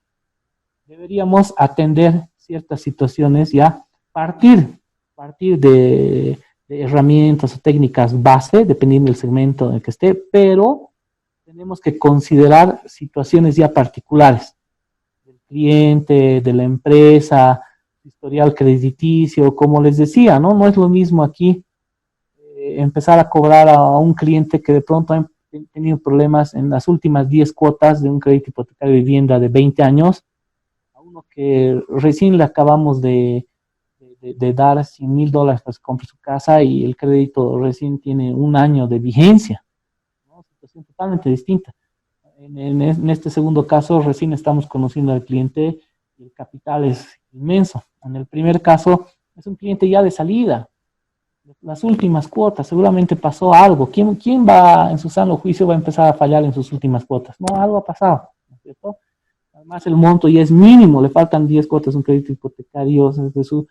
Deberíamos atender ciertas situaciones ya, partir de herramientas o técnicas base, dependiendo del segmento en el que esté, pero tenemos que considerar situaciones ya particulares del cliente, de la empresa, historial crediticio, como les decía, ¿no? No es lo mismo aquí empezar a cobrar a un cliente que de pronto ha tenido problemas en las últimas 10 cuotas de un crédito hipotecario de vivienda de 20 años, a uno que recién le acabamos de dar $100,000 para que compre su casa y el crédito recién tiene un año de vigencia, ¿no? Situación totalmente distinta. En este segundo caso, recién estamos conociendo al cliente y el capital es inmenso. En el primer caso, es un cliente ya de salida, las últimas cuotas, seguramente pasó algo. ¿Quién va en su sano juicio va a empezar a fallar en sus últimas cuotas? No, algo ha pasado, ¿no es cierto? Además, el monto ya es mínimo, le faltan 10 cuotas, un crédito hipotecario, de su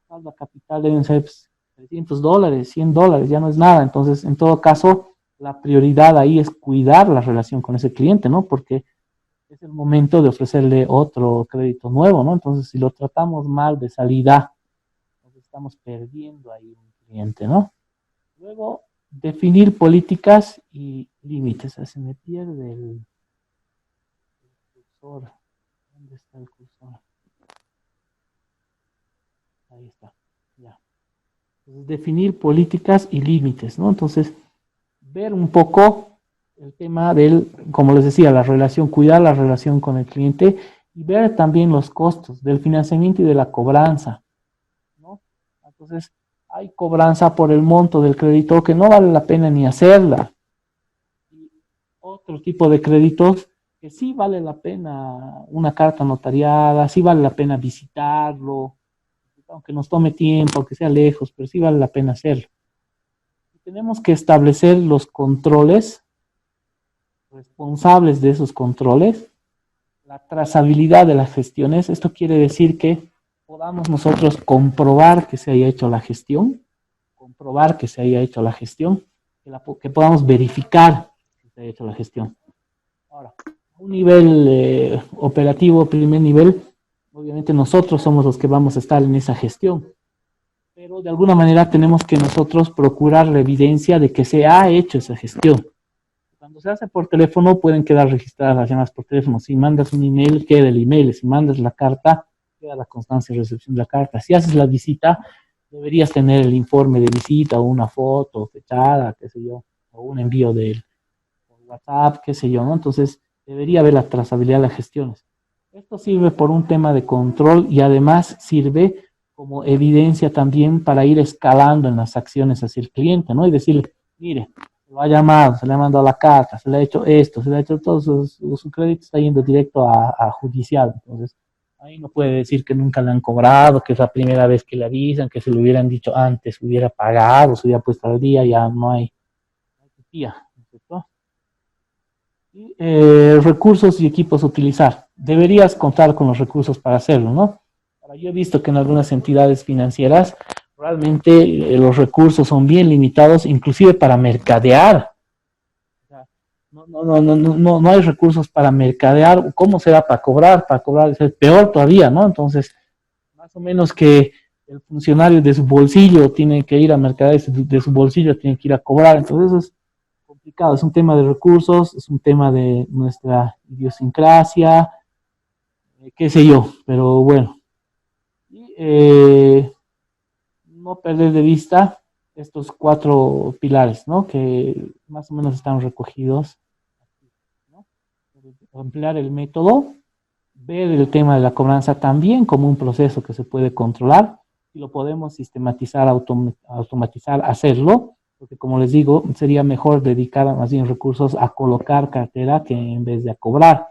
saldo capital deben ser pues, $300, $100, ya no es nada. Entonces, en todo caso, la prioridad ahí es cuidar la relación con ese cliente, ¿no? Porque es el momento de ofrecerle otro crédito nuevo, ¿no? Entonces, si lo tratamos mal de salida, entonces estamos perdiendo ahí un cliente, ¿no? Luego, definir políticas y límites. Se me pierde el cursor. ¿Dónde está el cursor? Ahí está. Ya. Entonces, definir políticas y límites, ¿no? Entonces, ver un poco el tema del, como les decía, la relación, cuidar la relación con el cliente y ver también los costos del financiamiento y de la cobranza, ¿no? Entonces, hay cobranza por el monto del crédito que no vale la pena ni hacerla. Y otro tipo de créditos que sí vale la pena una carta notariada, sí vale la pena visitarlo, aunque nos tome tiempo, aunque sea lejos, pero sí vale la pena hacerlo. Tenemos que establecer los controles, responsables de esos controles, la trazabilidad de las gestiones. Esto quiere decir que podamos nosotros comprobar que se haya hecho la gestión, que podamos verificar que se haya hecho la gestión. Ahora, a un nivel operativo, primer nivel, obviamente nosotros somos los que vamos a estar en esa gestión, pero de alguna manera tenemos que nosotros procurar la evidencia de que se ha hecho esa gestión. Cuando se hace por teléfono pueden quedar registradas las llamadas por teléfono. Si mandas un email, queda el email. Si mandas la carta, queda la constancia de recepción de la carta. Si haces la visita, deberías tener el informe de visita o una foto fechada, qué sé yo, o un envío de WhatsApp, qué sé yo, ¿no? Entonces, debería haber la trazabilidad de las gestiones. Esto sirve por un tema de control y además sirve como evidencia también para ir escalando en las acciones hacia el cliente, ¿no? Y decirle, mire, lo ha llamado, se le ha mandado la carta, se le ha hecho esto, se le ha hecho todo, su crédito está yendo directo a judicial. Entonces, ahí no puede decir que nunca le han cobrado, que es la primera vez que le avisan, que se lo hubieran dicho antes, hubiera pagado, se hubiera puesto al día, ya no hay día, ¿no es cierto? Y, recursos y equipos a utilizar. Deberías contar con los recursos para hacerlo, ¿no? Ahora, yo he visto que en algunas entidades financieras realmente los recursos son bien limitados, inclusive para mercadear. O sea, no hay recursos para mercadear. ¿Cómo será para cobrar? Para cobrar es peor todavía, ¿no? Entonces, más o menos que el funcionario de su bolsillo tiene que ir a mercadear, de su bolsillo tiene que ir a cobrar. Entonces, eso es complicado. Es un tema de recursos, es un tema de nuestra idiosincrasia, qué sé yo, pero bueno. Y, no perder de vista estos 4 pilares, ¿no? Que más o menos están recogidos, ¿no? Emplear el método, ver el tema de la cobranza también como un proceso que se puede controlar y lo podemos sistematizar, automatizar, hacerlo, porque como les digo, sería mejor dedicar más bien recursos a colocar cartera que en vez de a cobrar.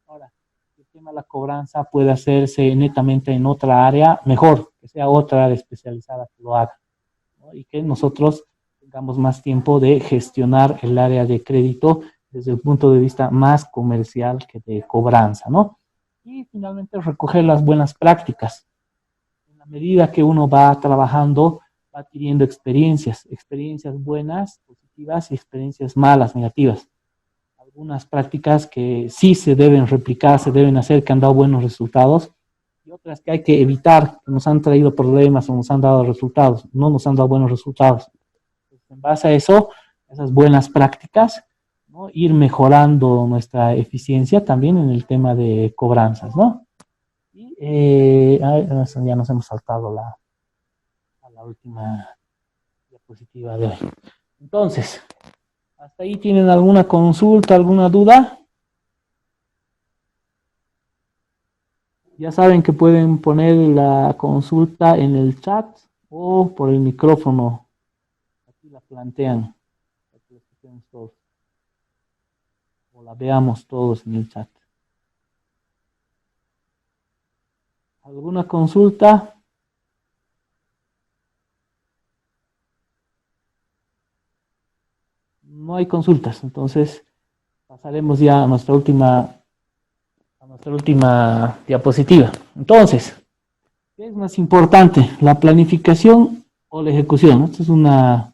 Ahora, el tema de la cobranza puede hacerse netamente en otra área, mejor que sea otra área especializada que lo haga, ¿no? Y que nosotros tengamos más tiempo de gestionar el área de crédito desde el punto de vista más comercial que de cobranza, ¿no? Y finalmente recoger las buenas prácticas. En la medida que uno va trabajando, va adquiriendo experiencias buenas, positivas y experiencias malas, negativas. Algunas prácticas que sí se deben replicar, se deben hacer, que han dado buenos resultados, y otras que hay que evitar, que nos han traído problemas o nos han dado resultados, no nos han dado buenos resultados. En base a eso, esas buenas prácticas, ¿no? Ir mejorando nuestra eficiencia también en el tema de cobranzas, ¿no? Y ya nos hemos saltado a la última diapositiva de hoy. Entonces, ¿hasta ahí tienen alguna consulta, alguna duda? Ya saben que pueden poner la consulta en el chat o por el micrófono. Aquí la plantean. Aquí la escuchemos todos. O la veamos todos en el chat. ¿Alguna consulta? No hay consultas, entonces pasaremos ya a nuestra última diapositiva. Entonces, ¿qué es más importante, la planificación o la ejecución? Esta es una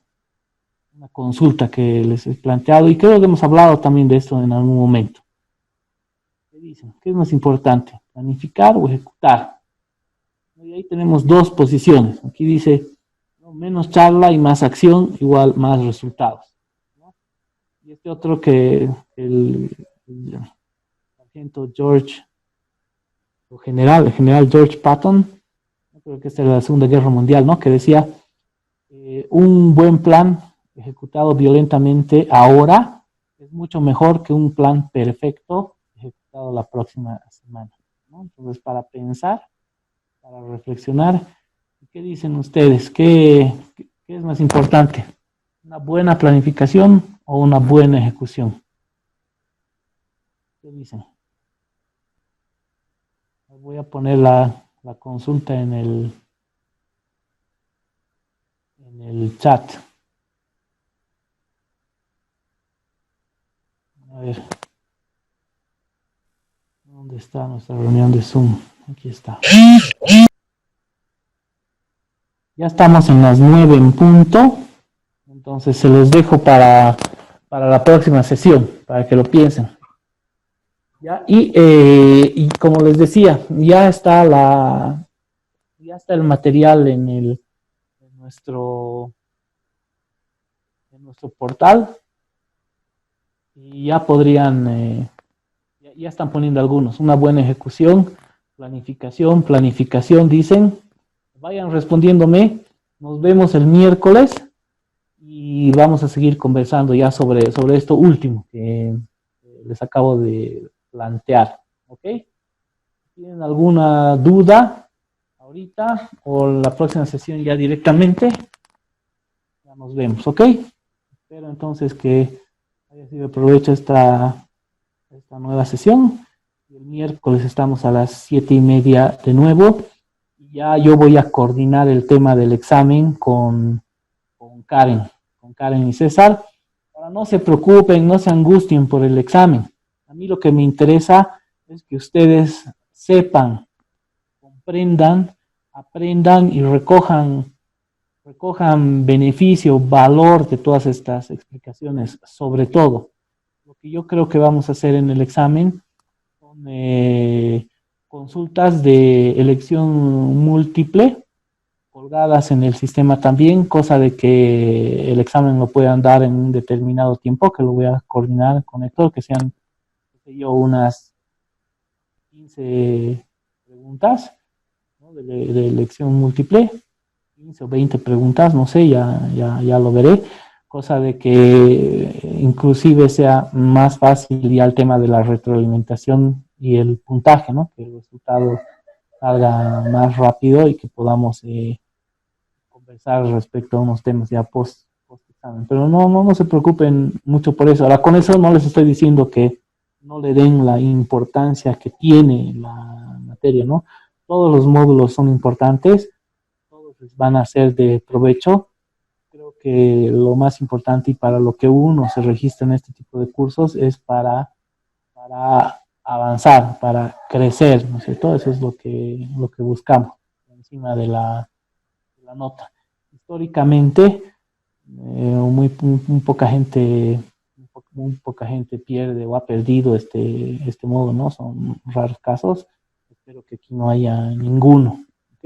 consulta que les he planteado y creo que hemos hablado también de esto en algún momento. ¿Qué dicen? ¿Qué es más importante, planificar o ejecutar? Y ahí tenemos 2 posiciones. Aquí dice, ¿no? Menos charla y más acción igual más resultados, ¿no? Y este otro que el sargento George, el general George Patton, creo que es de la Segunda Guerra Mundial, ¿no? Que decía, un buen plan ejecutado violentamente ahora es mucho mejor que un plan perfecto ejecutado la próxima semana, ¿no? Entonces, para pensar, para reflexionar, ¿qué dicen ustedes? ¿Qué es más importante? ¿Una buena planificación o una buena ejecución? ¿Qué dicen? Voy a poner la consulta en el chat. A ver, ¿dónde está nuestra reunión de Zoom? Aquí está. Ya estamos en las 9 en punto, entonces se los dejo para la próxima sesión, para que lo piensen. ¿Ya? Y como les decía, ya está el material en nuestro, en nuestro portal y ya podrían, ya están poniendo algunos, una buena ejecución, planificación, dicen, vayan respondiéndome, nos vemos el miércoles y vamos a seguir conversando ya sobre esto último que les acabo de plantear, ¿ok? ¿Tienen alguna duda ahorita o la próxima sesión ya directamente? Ya nos vemos, ¿ok? Espero entonces que haya sido de provecho esta nueva sesión. El miércoles estamos a las 7:30 de nuevo. Ya yo voy a coordinar el tema del examen con Karen y César. Ahora no se preocupen, no se angustien por el examen. A mí lo que me interesa es que ustedes sepan, comprendan, aprendan y recojan beneficio, valor de todas estas explicaciones. Sobre todo, lo que yo creo que vamos a hacer en el examen son consultas de elección múltiple colgadas en el sistema también, cosa de que el examen lo puedan dar en un determinado tiempo, que lo voy a coordinar con Héctor, que sean, qué sé yo, unas 15 preguntas, ¿no? de elección múltiple, 15 o 20 preguntas, no sé, ya lo veré, cosa de que inclusive sea más fácil ya el tema de la retroalimentación y el puntaje, ¿no? Que el resultado salga más rápido y que podamos conversar respecto a unos temas ya post examen. Pero no se preocupen mucho por eso. Ahora, con eso no les estoy diciendo que no le den la importancia que tiene la materia, ¿no? Todos los módulos son importantes, todos les van a ser de provecho. Creo que lo más importante y para lo que uno se registra en este tipo de cursos es para avanzar, para crecer, ¿no es cierto? Eso es lo que buscamos encima de la nota. Históricamente, muy poca gente pierde o ha perdido este modo, ¿no? Son raros casos. Espero que aquí no haya ninguno, ¿ok?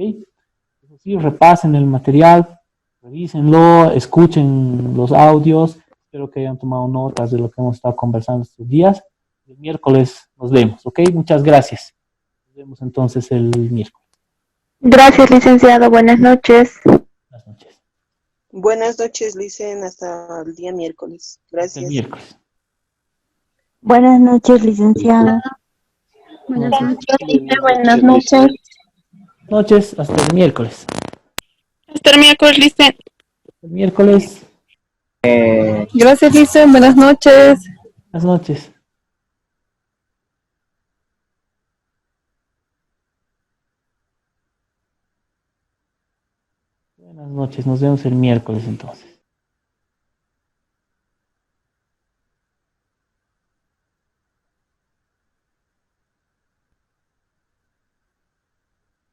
Eso sí, repasen el material, revísenlo, escuchen los audios. Espero que hayan tomado notas de lo que hemos estado conversando estos días. El miércoles nos vemos, ¿ok? Muchas gracias. Nos vemos entonces el miércoles.
Gracias, licenciado. Buenas noches.
Buenas noches.
Buenas noches, Licen, hasta el día miércoles.
Hasta el
Gracias.
miércoles.
Buenas noches, licenciado.
Buenas noches.
Buenas noches.
Noches, hasta el miércoles.
Hasta el miércoles, Licen.
El miércoles,
Gracias, Licen. Buenas noches.
buenas noches. Buenas noches, nos vemos el miércoles entonces.